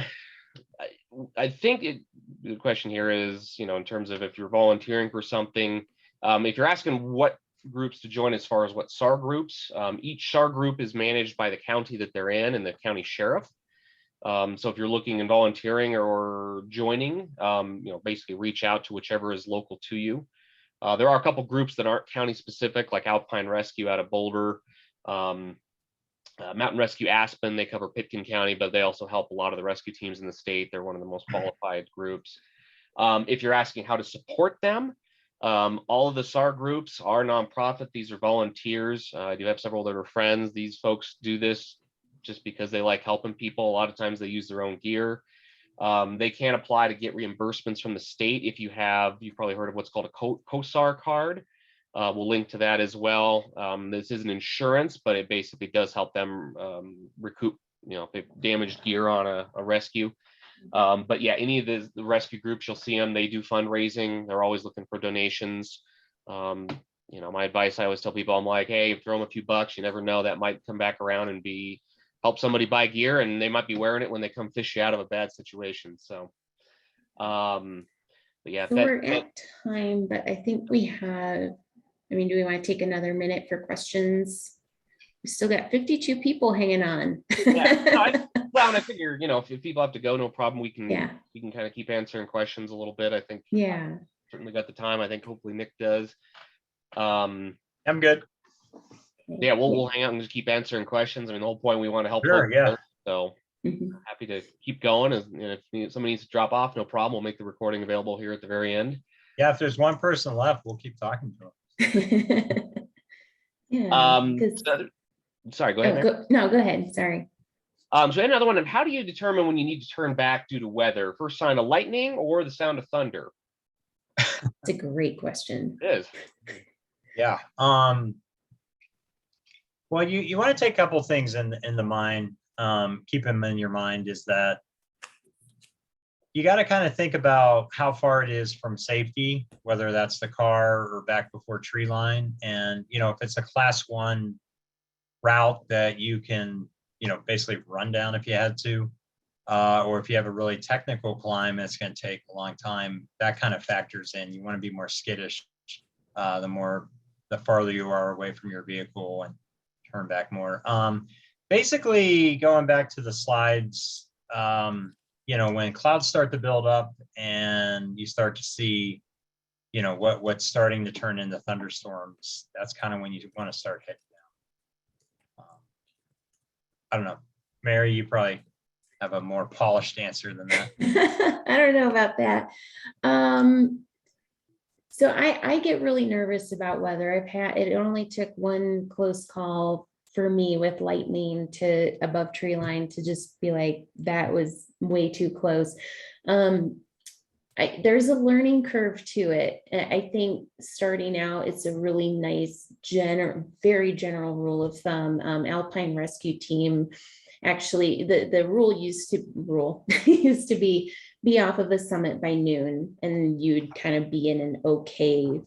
think the question here is, in terms of if you're volunteering for something, if you're asking what groups to join as far as what SAR groups, each SAR group is managed by the county that they're in and the county sheriff. So if you're looking and volunteering or joining, basically reach out to whichever is local to you. There are a couple groups that aren't county specific, like Alpine Rescue out of Boulder, Mountain Rescue Aspen. They cover Pitkin County, but they also help a lot of the rescue teams in the state. They're one of the most qualified groups. If you're asking how to support them, all of the SAR groups are nonprofit. These are volunteers. I do have several that are friends. These folks do this just because they like helping people. A lot of times they use their own gear. They can apply to get reimbursements from the state if you've probably heard of what's called a COSAR card. We'll link to that as well. This isn't insurance, but it basically does help them recoup, if they've damaged gear on a rescue. But yeah, any of the rescue groups, you'll see them, they do fundraising. They're always looking for donations. My advice, I always tell people, I'm like, hey, throw them a few bucks. You never know, that might come back around and help somebody buy gear, and they might be wearing it when they come fish you out of a bad situation. So, but yeah. So we're at time, but I think we have, do we want to take another minute for questions? We still got 52 people hanging on. Yeah, well, and I figure, if people have to go, no problem. We can kind of keep answering questions a little bit. I think, certainly got the time. I think hopefully Nick does. I'm good. Yeah, we'll hang out and just keep answering questions. The whole point, we want to help. Sure, yeah. So happy to keep going. And if somebody needs to drop off, no problem. We'll make the recording available here at the very end. Yeah, if there's one person left, we'll keep talking to them. Sorry, go ahead. Go ahead. Sorry. So another one of, how do you determine when you need to turn back due to weather? First sign of lightning or the sound of thunder? It's a great question. It is. Yeah. Well, you want to take a couple things in the mind, keep them in your mind, is that you got to kind of think about how far it is from safety, whether that's the car or back before tree line. And, if it's a class 1 route that you can, basically run down if you had to, or if you have a really technical climb, it's going to take a long time. That kind of factors in. You want to be more skittish, the farther you are away from your vehicle and turn back more. Basically, going back to the slides, when clouds start to build up and you start to see, what's starting to turn into thunderstorms, that's kind of when you want to start heading down. I don't know, Mary, you probably have a more polished answer than that. I don't know about that. So I get really nervous about weather. It only took one close call for me with lightning to above tree line to just be like, that was way too close. There's a learning curve to it. I think starting out, it's a really nice, very general rule of thumb. Alpine Rescue Team, actually, the rule used to be off of the summit by noon, and you'd kind of be in an okay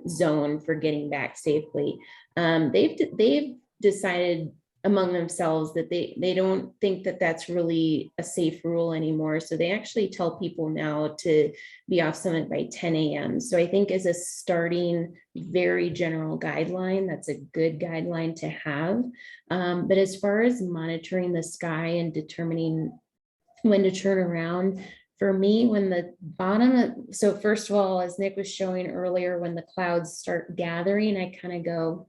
zone for getting back safely. They've decided among themselves that they don't think that that's really a safe rule anymore. So they actually tell people now to be off summit by 10 a.m. So I think as a starting very general guideline, that's a good guideline to have. But as far as monitoring the sky and determining when to turn around, for me, when the so first of all, as Nick was showing earlier, when the clouds start gathering, I kind of go,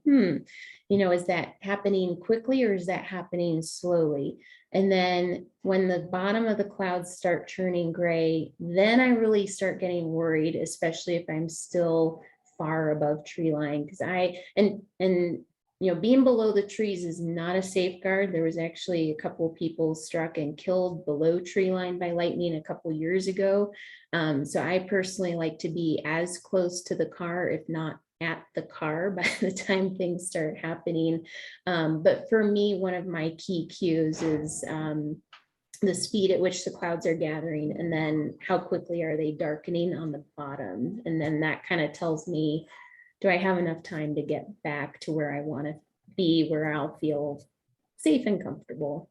is that happening quickly or is that happening slowly? And then when the bottom of the clouds start turning gray, then I really start getting worried, especially if I'm still far above tree line, because being below the trees is not a safeguard. There was actually a couple of people struck and killed below tree line by lightning a couple of years ago. So I personally like to be as close to the car, if not at the car, by the time things start happening. But for me, one of my key cues is the speed at which the clouds are gathering, and then how quickly are they darkening on the bottom. And then that kind of tells me, do I have enough time to get back to where I want to be, where I'll feel safe and comfortable?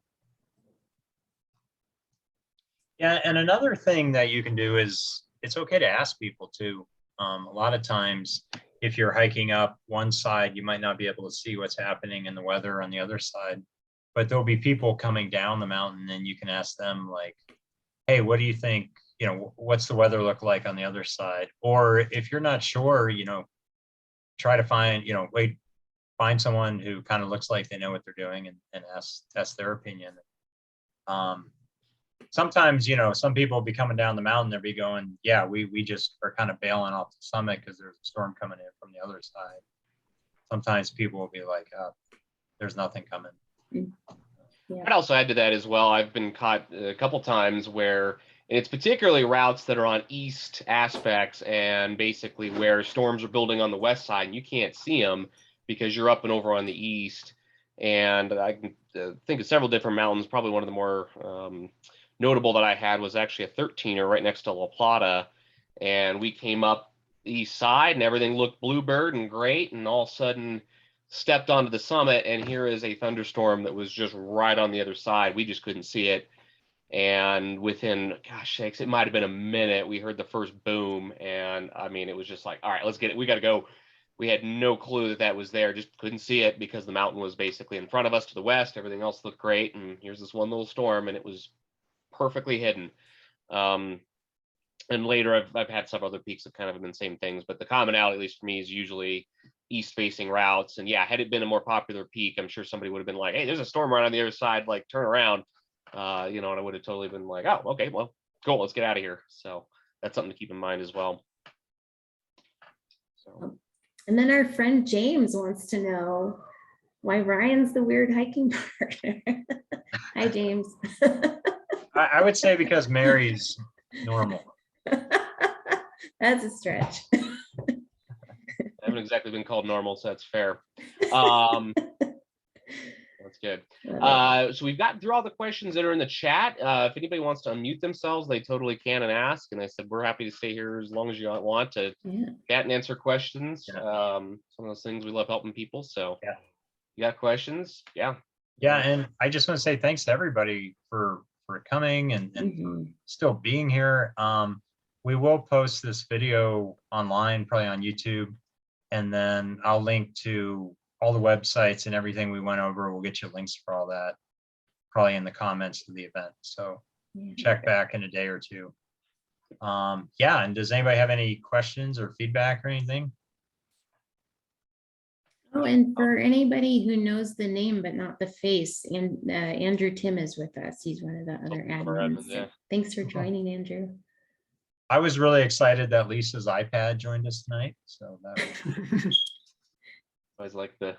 Yeah, and another thing that you can do is it's okay to ask people too. A lot of times, if you're hiking up one side, you might not be able to see what's happening in the weather on the other side, but there'll be people coming down the mountain and you can ask them like, hey, what do you think? What's the weather look like on the other side? Or if you're not sure, try to find someone who kind of looks like they know what they're doing and ask their opinion. Sometimes, some people will be coming down the mountain, they'll be going, yeah, we just are kind of bailing off the summit because there's a storm coming in from the other side. Sometimes people will be like, there's nothing coming. Yeah. I'd also add to that as well. I've been caught a couple times where, and it's particularly routes that are on east aspects and basically where storms are building on the west side and you can't see them because you're up and over on the east. And I can think of several different mountains. Probably one of the more notable that I had was actually a 13er right next to La Plata. And we came up the east side and everything looked bluebird and great. And all of a sudden stepped onto the summit and here is a thunderstorm that was just right on the other side. We just couldn't see it. And within, gosh sakes, it might have been a minute, we heard the first boom. And I mean, it was just like, all right, let's get it. We got to go. We had no clue that was there. Just couldn't see it because the mountain was basically in front of us to the west. Everything else looked great. And here's this one little storm and it was perfectly hidden. And later I've had several other peaks that kind of have been the same things, but the commonality, at least for me, is usually east facing routes. And yeah, had it been a more popular peak, I'm sure somebody would have been like, hey, there's a storm right on the other side, like turn around. And I would have totally been like, oh, okay, well, cool, let's get out of here. So that's something to keep in mind as well. So. And then our friend James wants to know why Ryan's the weird hiking partner. Hi, James. I would say because Mary's normal. That's a stretch. exactly been called normal, so that's fair. Um, that's good. So we've gotten through all the questions that are in the chat. If anybody wants to unmute themselves, they totally can and ask. And I said, we're happy to stay here as long as you want to chat and answer questions. Some of those things, we love helping people. So you got questions? Yeah. And I just want to say thanks to everybody for coming and for still being here. We will post this video online, probably on YouTube, and then I'll link to all the websites and everything we went over. We'll get you links for all that, probably in the comments to the event. So check back in a day or two. And does anybody have any questions or feedback or anything? Oh, and for anybody who knows the name but not the face, and Andrew Tim is with us. He's one of the other admins. So thanks for joining, Andrew. I was really excited that Lisa's iPad joined us tonight. So that always like the.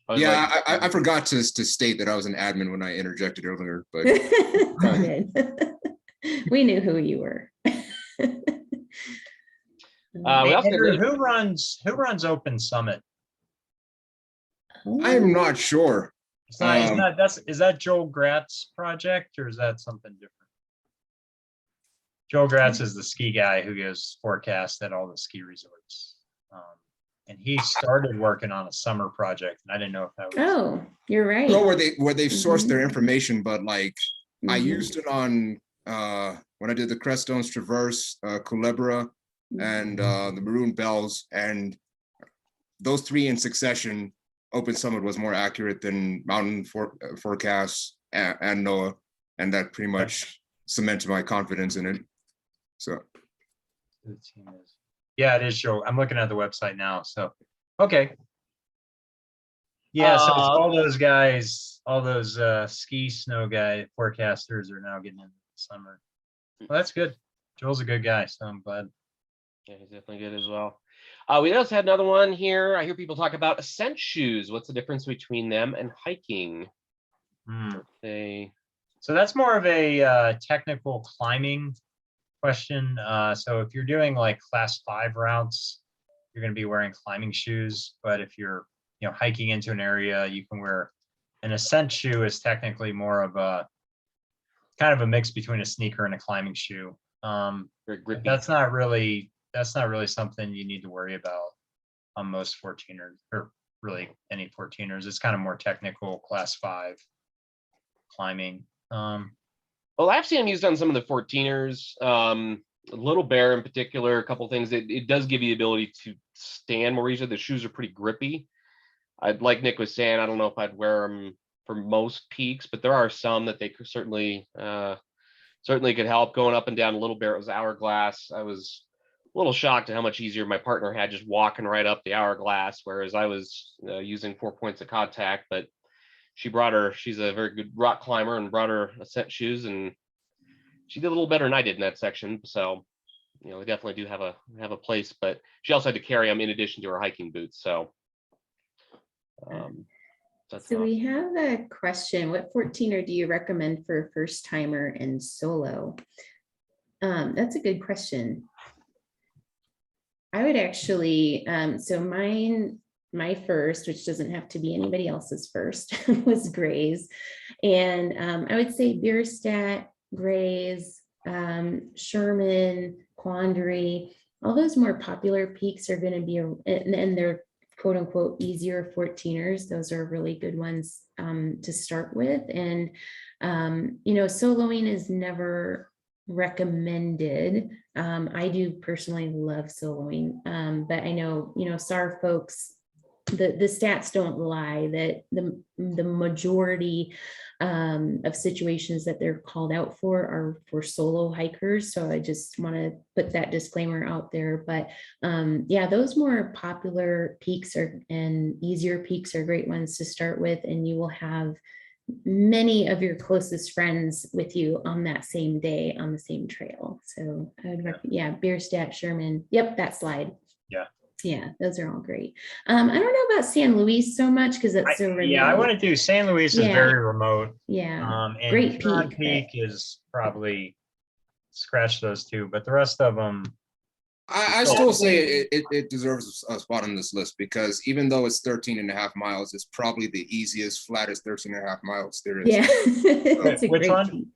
I forgot to state that I was an admin when I interjected earlier, but we knew who you were. Andrew, who runs Open Summit? I'm not sure. Is that Joel Gratz project, or is that something different? Joel Gratz is the ski guy who gives forecasts at all the ski resorts. And he started working on a summer project, and I didn't know if that was. Oh, you're right. No, where they've sourced their information, but like I used it on when I did the Creststones Traverse, Culebra, and the Maroon Bells, and those three in succession. Open Summit was more accurate than Mountain Forecasts and NOAA, and that pretty much cemented my confidence in it. So, yeah, it is Joe. I'm looking at the website now. So, okay. Yeah, so it's all those guys, all those ski snow guy forecasters are now getting into the summer. Well, that's good. Joel's a good guy, so I'm glad. Yeah, he's definitely good as well. We also had another one here. I hear people talk about ascent shoes. What's the difference between them and hiking? So that's more of a technical climbing question. So if you're doing like class 5 routes, you're going to be wearing climbing shoes. But if you're hiking into an area, you can wear an ascent shoe. Is technically more of a kind of a mix between a sneaker and a climbing shoe. That's not really something you need to worry about on most 14ers, or really any 14ers. It's kind of more technical class 5 climbing. Well, I've seen them used on some of the 14ers, Little Bear in particular, a couple things. It does give you the ability to stand more easily. The shoes are pretty grippy. Like Nick was saying, I don't know if I'd wear them for most peaks, but there are some that they could certainly could help. Going up and down Little Bear, it was Hourglass. I was a little shocked at how much easier my partner had just walking right up the Hourglass, whereas I was using 4 points of contact. But she's a very good rock climber, and brought her ascent shoes, and she did a little better than I did in that section. So, they definitely do have a place, but she also had to carry them in addition to her hiking boots. So, so we have a question. What 14er do you recommend for a first timer and solo? That's a good question. I would actually, so my first, which doesn't have to be anybody else's first, was Gray's. And I would say Bierstadt, Gray's, Sherman, Quandary, all those more popular peaks are going to be, and they're quote unquote easier 14ers. Those are really good ones to start with. And, soloing is never recommended. I do personally love soloing, but I know, SAR folks, the stats don't lie that the majority of situations that they're called out for are for solo hikers. So I just want to put that disclaimer out there. But those more popular peaks and easier peaks are great ones to start with, and you will have many of your closest friends with you on that same day on the same trail. So I would recommend, Bierstadt, Sherman. Yep, that slide. Yeah, those are all great. I don't know about San Luis so much because it's so remote. I want to do San Luis is very remote. Yeah, and great Huron peak. Peak is probably scratch those two, but the rest of them, I still say it deserves a spot on this list because even though it's 13 and a half miles, it's probably the easiest, flattest 13 and a half miles there is. Yeah, that's a Which great one? peak.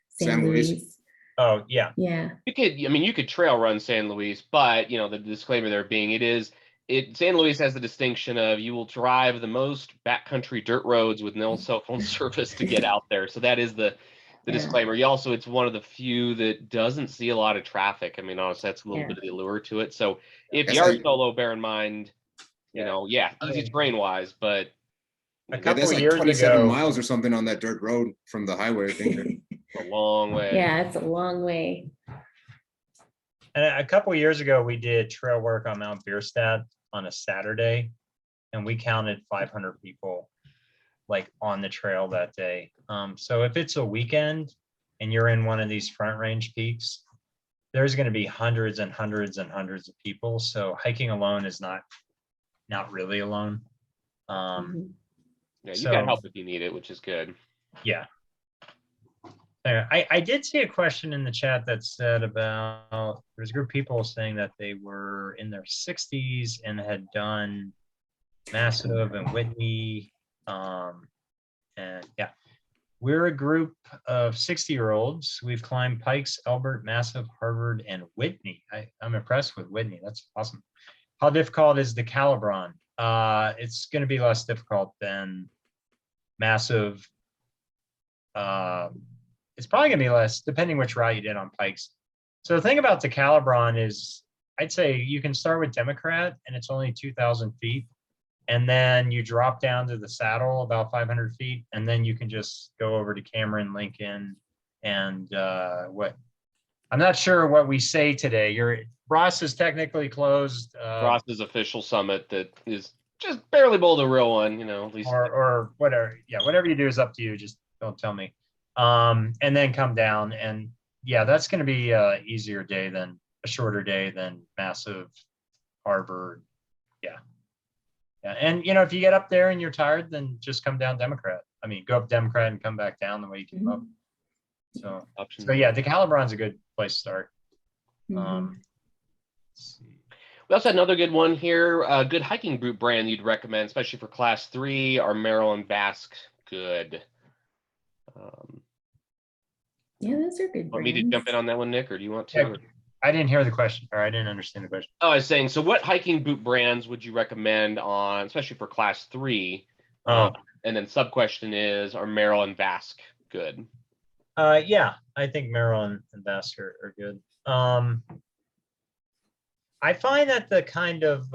San Luis. Oh, yeah. Yeah. You could trail run San Luis, but the disclaimer there being San Luis has the distinction of you will drive the most backcountry dirt roads with no cell phone service to get out there. So that is the disclaimer. It's one of the few that doesn't see a lot of traffic. I mean, honestly, that's a little bit of the allure to it. So if you are solo, bear in mind, easy terrain wise, but That's like 27 miles or something on that dirt road from the highway, I think. A long way. Yeah, it's a long way. And a couple of years ago, we did trail work on Mount Bierstadt on a Saturday, and we counted 500 people like on the trail that day. So if it's a weekend and you're in one of these Front Range peaks, there's going to be hundreds and hundreds and hundreds of people. So hiking alone is not really alone. You got help if you need it, which is good. Yeah. I did see a question in the chat that said about there's a group of people saying that they were in their 60s and had done Massive and Whitney. And yeah, we're a group of 60-year-olds. We've climbed Pikes, Elbert, Massive, Harvard, and Whitney. I'm impressed with Whitney. That's awesome. How difficult is the Calibron? It's going to be less difficult than Massive. It's probably gonna be less, depending which route you did on Pikes. So the thing about the Calibron is, I'd say you can start with Democrat, and it's only 2,000 feet, and then you drop down to the Saddle about 500 feet, and then you can just go over to Cameron, Lincoln, and what? I'm not sure what we say today. Ross is technically closed. Ross's official summit that is just barely below the real one, at least. Or whatever. Yeah, whatever you do is up to you. Just don't tell me. And then come down, and yeah, that's going to be a shorter day than Massive, Harvard. Yeah. And if you get up there and you're tired, then just come down Democrat. I mean, go up Democrat and come back down the way you came up. So yeah, the Calibron's a good place to start. Let's see. We also had another good one here. A good hiking boot brand you'd recommend, especially for class 3, are Maryland Basque good. Yeah, those are good. Want me to jump in on that one, Nick, or do you want to? Yeah, I didn't hear the question, or I didn't understand the question. Oh, I was saying, so what hiking boot brands would you recommend on, especially for class 3? And then sub question is, are Maryland Basque good? Yeah, I think Maryland and Basque are good. I find that the kind of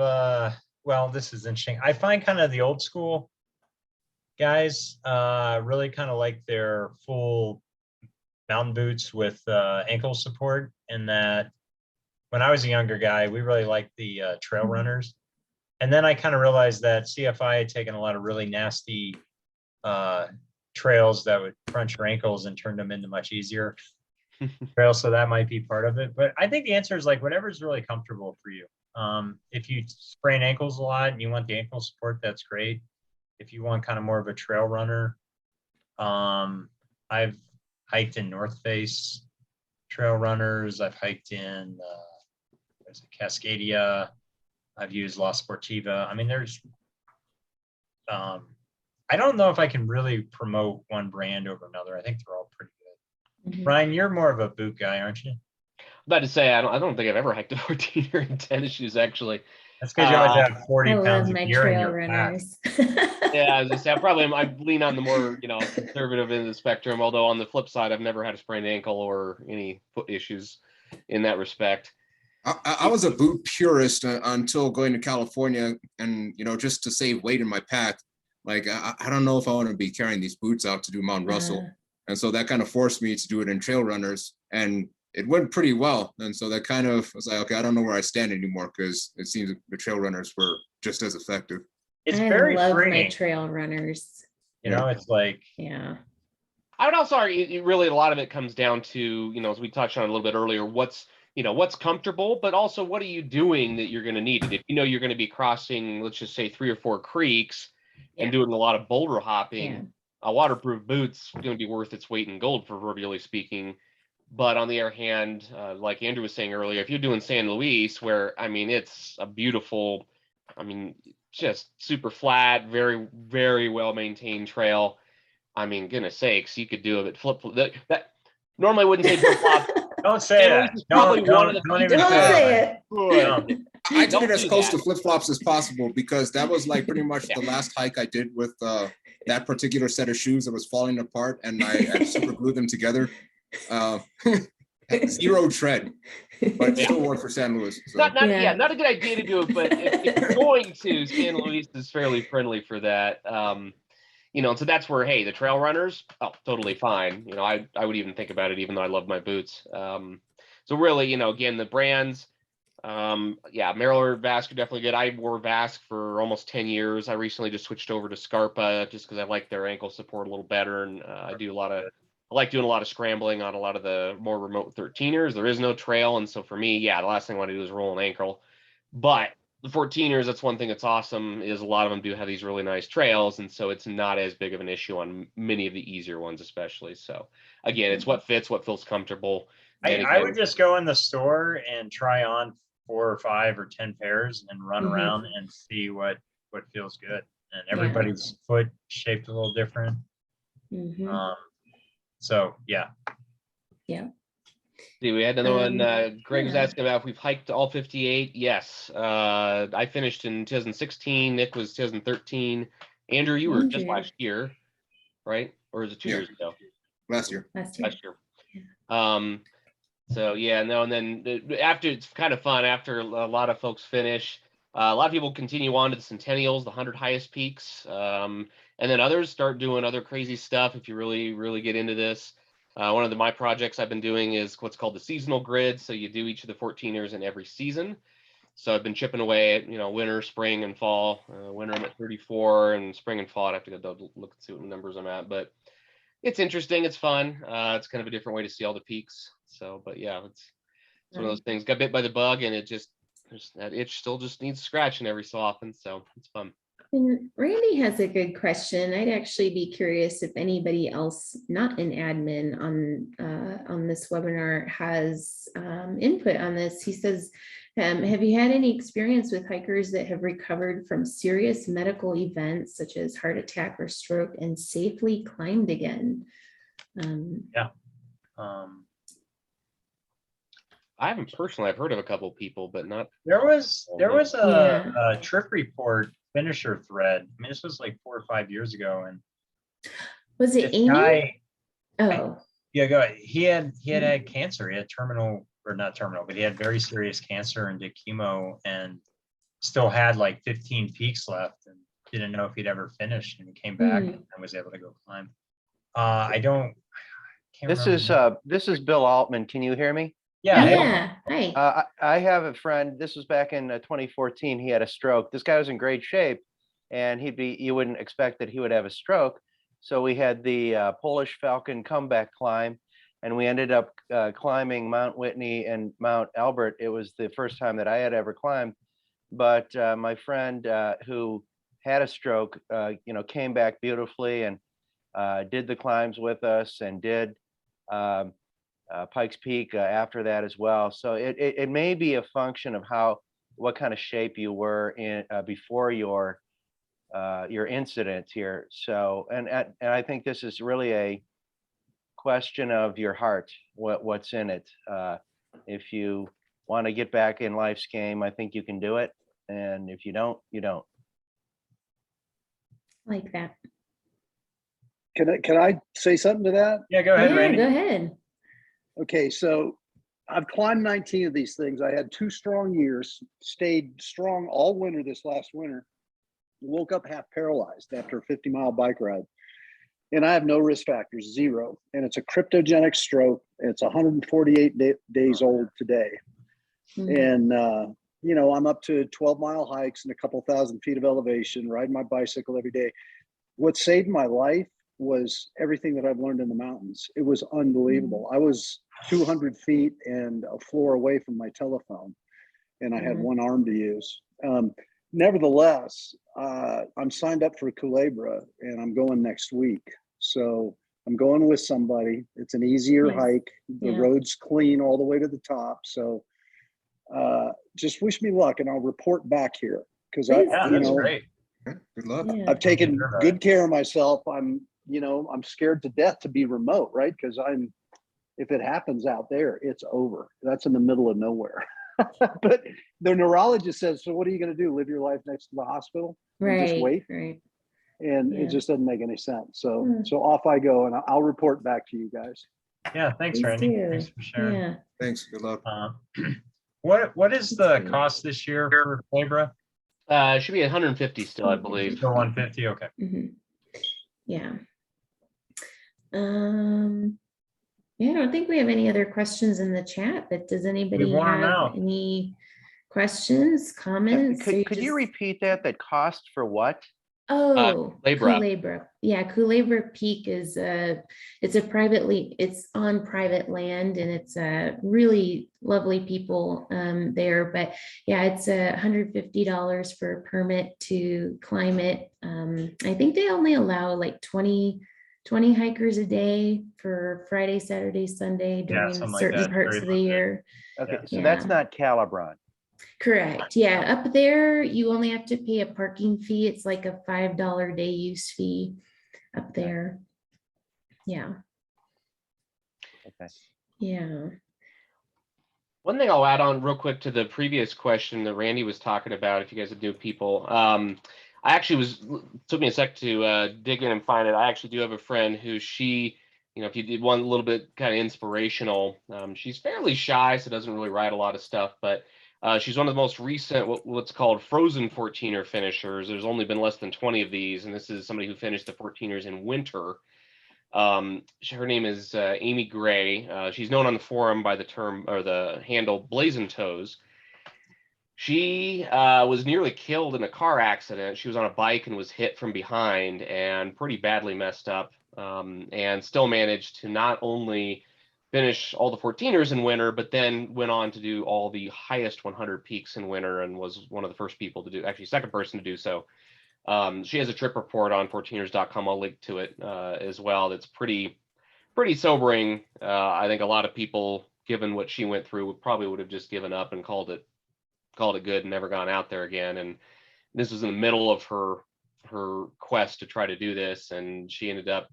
this is interesting. I find kind of the old school guys really kind of like their full mountain boots with ankle support, and that when I was a younger guy, we really liked the trail runners. And then I kind of realized that CFI had taken a lot of really nasty trails that would crunch your ankles and turn them into much easier trails. So that might be part of it. But I think the answer is like whatever's really comfortable for you. If you sprain ankles a lot and you want the ankle support, that's great. If you want kind of more of a trail runner, I've hiked in North Face trail runners. I've hiked in Cascadia. I've used La Sportiva. I mean, there's I don't know if I can really promote one brand over another. I think they're all pretty good. Ryan, you're more of a boot guy, aren't you? I'm about to say, I don't think I've ever hiked a 14er in tennis shoes, actually. That's because you always have 40 pounds of gear in trail your runners. Yeah, I was just saying, I lean on the more, conservative end of the spectrum. Although on the flip side, I've never had a sprained ankle or any foot issues in that respect. I was a boot purist until going to California, and just to save weight in my pack. Like I don't know if I want to be carrying these boots out to do Mount Russell, and so that kind of forced me to do it in trail runners, and it went pretty well. And so that kind of was like, okay, I don't know where I stand anymore because it seems the trail runners were just as effective. It's very love freeing. my trail runners. It's like, yeah. I would also argue, really, a lot of it comes down to, as we touched on a little bit earlier, what's comfortable, but also what are you doing that you're going to need it. If you're going to be crossing, let's just say 3 or 4 creeks and doing a lot of boulder hopping, a waterproof boot's going to be worth its weight in gold, proverbially speaking. But on the other hand, like Andrew was saying earlier, if you're doing San Luis, where I mean it's a beautiful, I mean just super flat, very very well maintained trail. I mean, goodness sakes, you could do it. That normally I wouldn't say flip flop. Don't say San that. Luis is probably one of the Don't few even Don't say say it. it. good. I did Don't it as do close that. to flip flops as possible because that was like pretty much Yeah. the last hike I did with that particular set of shoes that was falling apart, and I super glued them together. Uh, zero tread, but it Yeah. still worked for San Luis. So. Not Yeah. not a good idea to do it, but if you're going to, San Luis is fairly friendly for that. You know, so that's where, hey, the trail runners, oh, totally fine. You know, I would even think about it, even though I love my boots. So really, you know, again, the brands, yeah, Merrell Vask are definitely good. I wore Vask for almost 10 years. I recently just switched over to Scarpa just because I like their ankle support a little better, and I like doing a lot of scrambling on a lot of the more remote 13ers. There is no trail, and so for me, yeah, the last thing I want to do is roll an ankle. But the 14ers, that's one thing that's awesome, is a lot of them do have these really nice trails, and so it's not as big of an issue on many of the easier ones, especially. So again, it's what fits, what feels comfortable. And I again, would just go in the store and try on 4 or 5 or 10 pairs and run Mhm. around and see what feels good. And Yeah. everybody's foot shaped a little different. Mhm. So yeah. see, we had another one. Greg was yeah. asking about if we've hiked all 58. Yes. I finished in 2016. Nick was 2013. Andrew, you were just Andrew. last year, right? Or is it 2 Yeah. years ago? Last year. Last year. Last year. So yeah, no, and then after, it's kind of fun after a lot of folks finish. A lot of people continue on to the Centennials, the 100 highest peaks, and then others start doing other crazy stuff. If you really, really get into this, one of my projects I've been doing is what's called the seasonal grid. So you do each of the 14ers in every season. So I've been chipping away at, you know, winter, spring, and fall. Winter I'm at 34, and spring and fall I'd have to go look and see what numbers I'm at, but it's interesting. It's fun. It's kind of a different way to see all the peaks. So, but yeah, it's one of those things. Got bit by the bug, and that itch still just needs scratching every so often. So it's fun. And Randy has a good question. I'd actually be curious if anybody else not an admin on this webinar has input on this. He says, have you had any experience with hikers that have recovered from serious medical events such as heart attack or stroke and safely climbed again? I haven't personally. I've heard of a couple people, but not. There was Yeah. a trip report finisher thread. I mean, this was like 4 or 5 years ago, and Was it this Amy? guy, Oh, yeah, go ahead. He had cancer. He had terminal, or not terminal, but he had very serious cancer and did chemo, and still had like 15 peaks left, and didn't know if he'd ever finish. And he came back and was able to go climb. I can't remember. This is Bill Altman. Can you hear me? Yeah. hey, yeah. Hi. I have a friend. This was back in 2014. He had a stroke. This guy was in great shape, and you wouldn't expect that he would have a stroke. So we had the Polish Falcon comeback climb, and we ended up climbing Mount Whitney and Mount Albert. It was the first time that I had ever climbed. But my friend who had a stroke, came back beautifully and did the climbs with us and did Pikes Peak after that as well. So it may be a function of what kind of shape you were in before your incident here. So and I think this is really a question of your heart, what's in it. If you want to get back in life's game, I think you can do it. And if you don't, you don't. Like that. Can I say something to that? Yeah, go ahead, Yeah, Randy. go ahead. Okay, so I've climbed 19 of these things. I had 2 strong years, stayed strong all winter this last winter. Woke up half paralyzed after a 50-mile bike ride. And I have no risk factors, 0. And it's a cryptogenic stroke. It's 148 days old today. And, I'm up to 12-mile hikes and a couple thousand feet of elevation, riding my bicycle every day. What saved my life was everything that I've learned in the mountains. It was unbelievable. I was 200 feet and a floor away from my telephone, and I had one arm to use. Nevertheless, I'm signed up for Culebra, and I'm going next week. So I'm going with somebody. It's an easier Nice. hike. The Yeah. road's clean all the way to the top. So just wish me luck, and I'll report back here because Please Yeah, do. that's great. Okay, good luck. Yeah. I've taken hear about good care of myself. I'm scared to death to be remote, right? Because if it happens out there, it's over. That's in the middle of nowhere. But the neurologist says, so what are you going to do? Live your life next to the hospital and just Right. wait? Right. And Yeah. it just doesn't make any sense. So Hmm. so off I go, and I'll report back to you guys. Yeah, thanks, Please Randy. do. Thanks for sharing. Yeah. Thanks. Good luck. What is the great. cost this year for Labra? It should be 150 still, I believe. Still 150. Okay. Mhm. Yeah. Yeah, I don't think we have any other questions in the chat, but does anybody wore 'em have out. any questions, comments? or Could you repeat that? That cost for what? Oh, Culebra. Culebra. Yeah, Culebra Peak is it's on private land, and it's really lovely people there. But yeah, it's $150 for a permit to climb it. I think they only allow like 20 hikers a day for Friday, Saturday, Sunday during something like certain that. parts Very of the limited. year. Okay, Yeah. so that's not Calibron. Correct. Yeah. Up there, you only have to pay a parking fee. It's like a $5 day use fee up there. Yeah. Okay. Yeah. One thing I'll add on real quick to the previous question that Randy was talking about, if you guys are new people, I actually took me a sec to dig in and find it. I actually do have a friend who if you did one little bit kind of inspirational, she's fairly shy, so doesn't really write a lot of stuff, but she's one of the most recent, what's called frozen 14er finishers. There's only been less than 20 of these, and this is somebody who finished the 14ers in winter. Her name is Amy Gray. She's known on the forum by the term or the handle Blazing Toes. She was nearly killed in a car accident. She was on a bike and was hit from behind and pretty badly messed up, and still managed to not only finish all the 14ers in winter, but then went on to do all the highest 100 peaks in winter and was one of the first people to do, actually second person to do so. She has a trip report on 14ers.com. I'll link to it as well. That's pretty sobering. I think a lot of people, given what she went through, probably would have just given up and called it good and never gone out there again. And this was in the middle of her quest to try to do this, and she ended up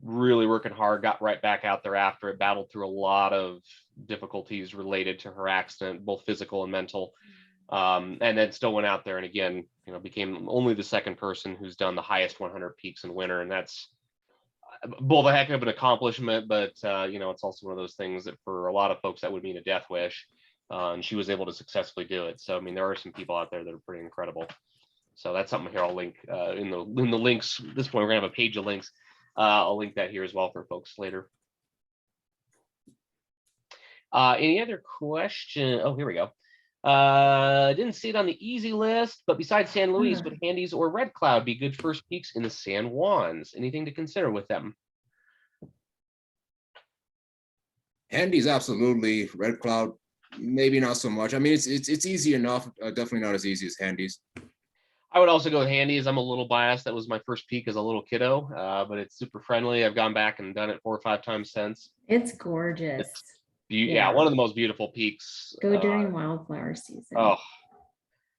really working hard, got right back out there after it, battled through a lot of difficulties related to her accident, both physical and mental. And then still went out there and again, became only the second person who's done the highest 100 peaks in winter. And that's both a heck of an accomplishment, but it's also one of those things that for a lot of folks that would mean a death wish. And she was able to successfully do it. So, I mean, there are some people out there that are pretty incredible. So that's something here I'll link in the links. At this point, we're gonna have a page of links. I'll link that here as well for folks later. Any other question? Oh, here we go. Didn't see it on the easy list, but besides San Luis, would Handies or Red Cloud be good first peaks in the San Juans? Anything to consider with them? Handy's absolutely. Red Cloud, maybe not so much. I mean, it's easy enough. Definitely not as easy as Handy's. I would also go with Handies. I'm a little biased. That was my first peak as a little kiddo, but it's super friendly. I've gone back and done it 4 or 5 times since. It's gorgeous. Yeah, one of the most beautiful peaks. Go during wildflower season. Oh,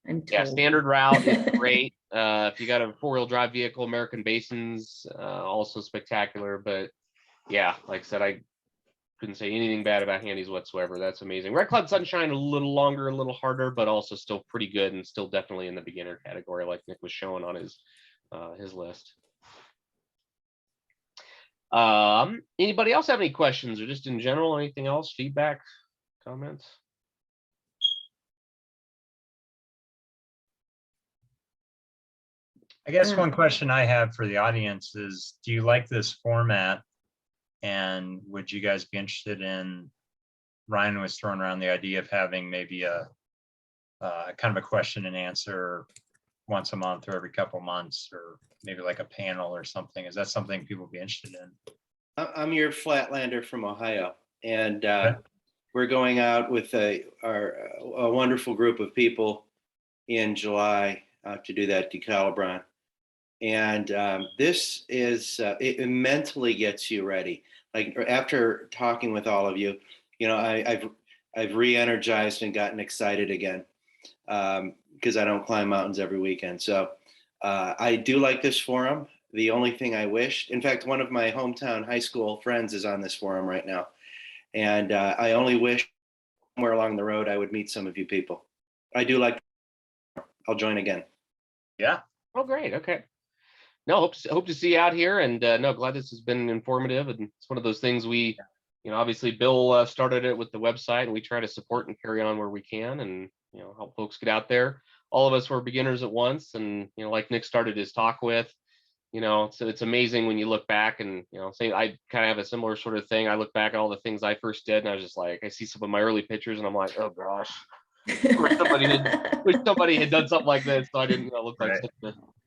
I'm told. yeah, standard route is great. If you got a 4-wheel drive vehicle, American Basins, also spectacular. But yeah, like I said, I couldn't say anything bad about Handies whatsoever. That's amazing. Red Cloud Sunshine, a little longer, a little harder, but also still pretty good and still definitely in the beginner category, like Nick was showing on his list. Anybody else have any questions or just in general, anything else, feedback, comments? I guess one question I have for the audience is, do you like this format? And would you guys be interested in, Ryan was throwing around the idea of having maybe a kind of a question and answer once a month or every couple months, or maybe like a panel or something. Is that something people would be interested in? I'm your Flatlander from Ohio, and we're going out with a wonderful group of people in July to do that decalibron. And this is it mentally gets you ready. Like after talking with all of you, I've re-energized and gotten excited again because I don't climb mountains every weekend. So I do like this forum. The only thing I wished, in fact, one of my hometown high school friends is on this forum right now, and I only wish somewhere along the road I would meet some of you people. I do like. I'll join again. Yeah. Oh, great. Okay. No, hope to see you out here, and no, glad this has been informative, and it's one of those things we, obviously Bill started it with the website, and we try to support and carry on where we can, and help folks get out there. All of us were beginners at once, and like Nick started his talk with, so it's amazing when you look back, and say I kind of have a similar sort of thing. I look back at all the things I first did, and I was just like, I see some of my early pictures, and I'm like, oh gosh, wish somebody had done something like this, so I didn't look like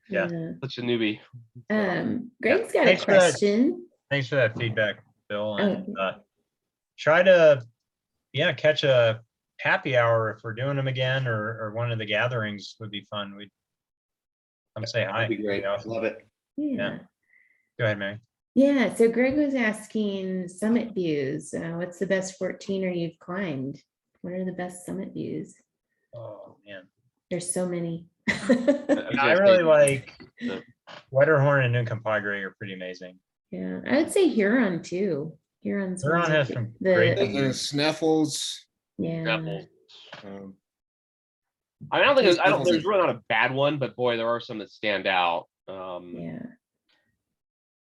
Right. such a newbie. Greg's got a Thanks for that. question. Thanks for that feedback, Bill. And try to, catch a happy hour if we're doing them again, or one of the gatherings would be fun. We'd come say hi. That'd be great. Awesome. Love it. Yeah. Go ahead, Mary. Yeah. So Greg was asking summit views. What's the best 14er you've climbed? What are the best summit views? Oh man, There's so many. I really like Wetterhorn and Uncompahgre are pretty amazing. Yeah, I would say Huron too. Huron has some great Snaffles. Yeah. Snaffles. I don't think there's really not a bad one, but boy, there are some that stand out. Yeah.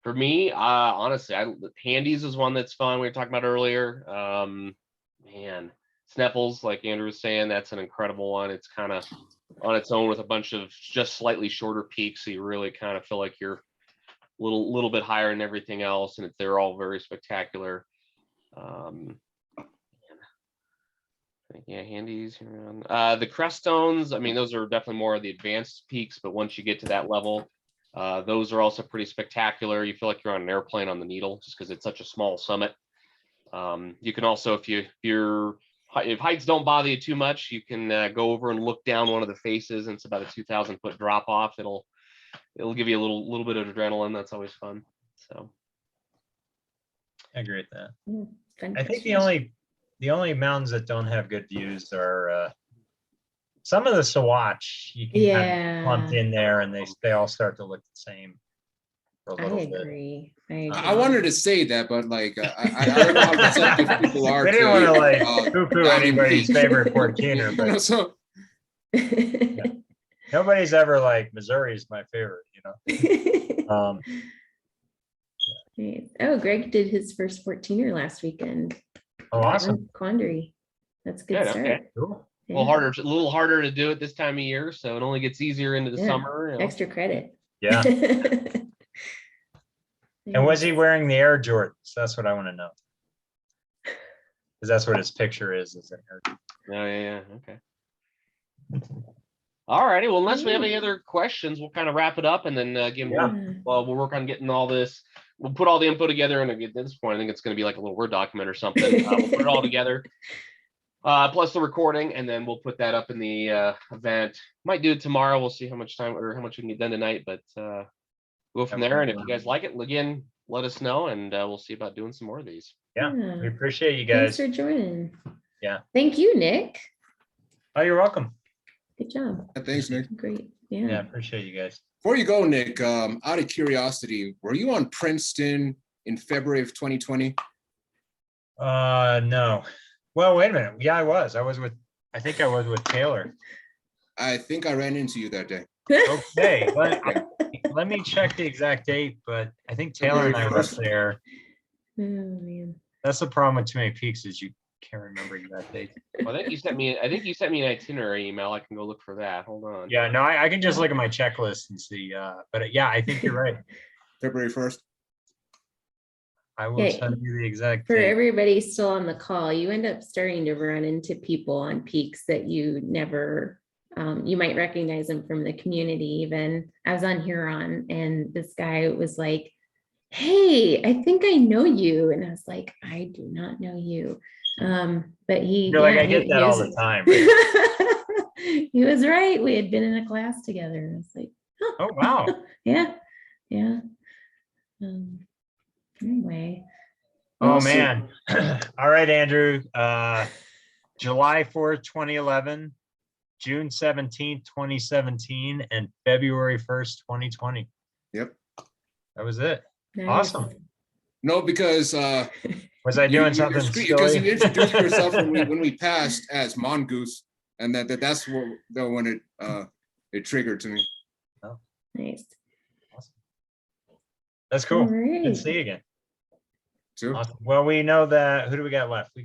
For me, honestly, Handies is one that's fun. We were talking about earlier. Man, Snaffles, like Andrew was saying, that's an incredible one. It's kind of on its own with a bunch of just slightly shorter peaks, so you really kind of feel like you're a little bit higher than everything else, and they're all very spectacular. Yeah, Handies. The Creststones, I mean, those are definitely more of the advanced peaks, but once you get to that level, those are also pretty spectacular. You feel like you're on an airplane on the Needle just because it's such a small summit. You can also, if heights don't bother you too much, you can go over and look down one of the faces, and it's about a 2,000 foot drop off. It'll give you a little bit of adrenaline. That's always fun. So I agree with that. Yeah, I think the only mountains that don't have good views are some of the Sawatch. You can kind of clump in there, and they all start to look the same for a little bit. Agree. I wanted to say that, but like I don't know how receptive people are. We didn't want to like poo-poo anybody's favorite 14er, but so nobody's ever like Missouri's my favorite, Oh, Greg did his first 14er last weekend. Oh, awesome. Quandary. That's a good start. Okay. Cool. Yeah. A little harder to do it this time of year, so it only gets easier into the summer. Extra credit. Yeah. And was he wearing the Air Jordans? That's what I want to know. Because that's what his picture is an Air Jordan. Yeah. Okay. All righty. Well, unless we have any other questions, we'll kind of wrap it up, and then again, we'll work on getting all this. We'll put all the info together, and at this point, I think it's going to be like a little Word document or something. We'll put it all together, plus the recording, and then we'll put that up in the event. Might do it tomorrow. We'll see how much time or how much we can get done tonight, but go from there. And if you guys like it, again, let us know, and we'll see about doing some more of these. Yeah, we appreciate you guys. Thanks for joining. Yeah. Thank you, Nick. Oh, you're welcome. Good job. Thanks, Nick. Great. Yeah, appreciate you guys. Before you go, Nick, out of curiosity, were you on Princeton in February of 2020? No. Well, wait a minute. Yeah, I was. I think I was with Taylor. I think I ran into you that day. Okay. Let me check the exact date, but I think Taylor and I were up there. Oh man. That's the problem with too many peaks is you can't remember exact date. Well, I think you sent me an itinerary email. I can go look for that. Hold on. Yeah, no, I can just look at my checklist and see. But yeah, I think you're right. February 1st. I will send you the exact For date. everybody still on the call, you end up starting to run into people on peaks that you never, you might recognize them from the community even. I was on Huron, and this guy was like, hey, I think I know you. And I was like, I do not know you. But You're like, I get that all the time. He was right. We had been in a class together. I was like, Oh, wow. Yeah, yeah. Anyway. Oh, Awesome. man. All right, Andrew. July 4th, 2011, June 17th, 2017, and February 1st, 2020. Yep. That was it. Nice. Awesome. No, because Was I doing something because silly? you introduced yourself when we passed as Mongoose, and that's what when it triggered to me. Nice. Awesome. That's cool. All Good to right. see you again. Too. Awesome. Well, we know that. Who do we got left? We got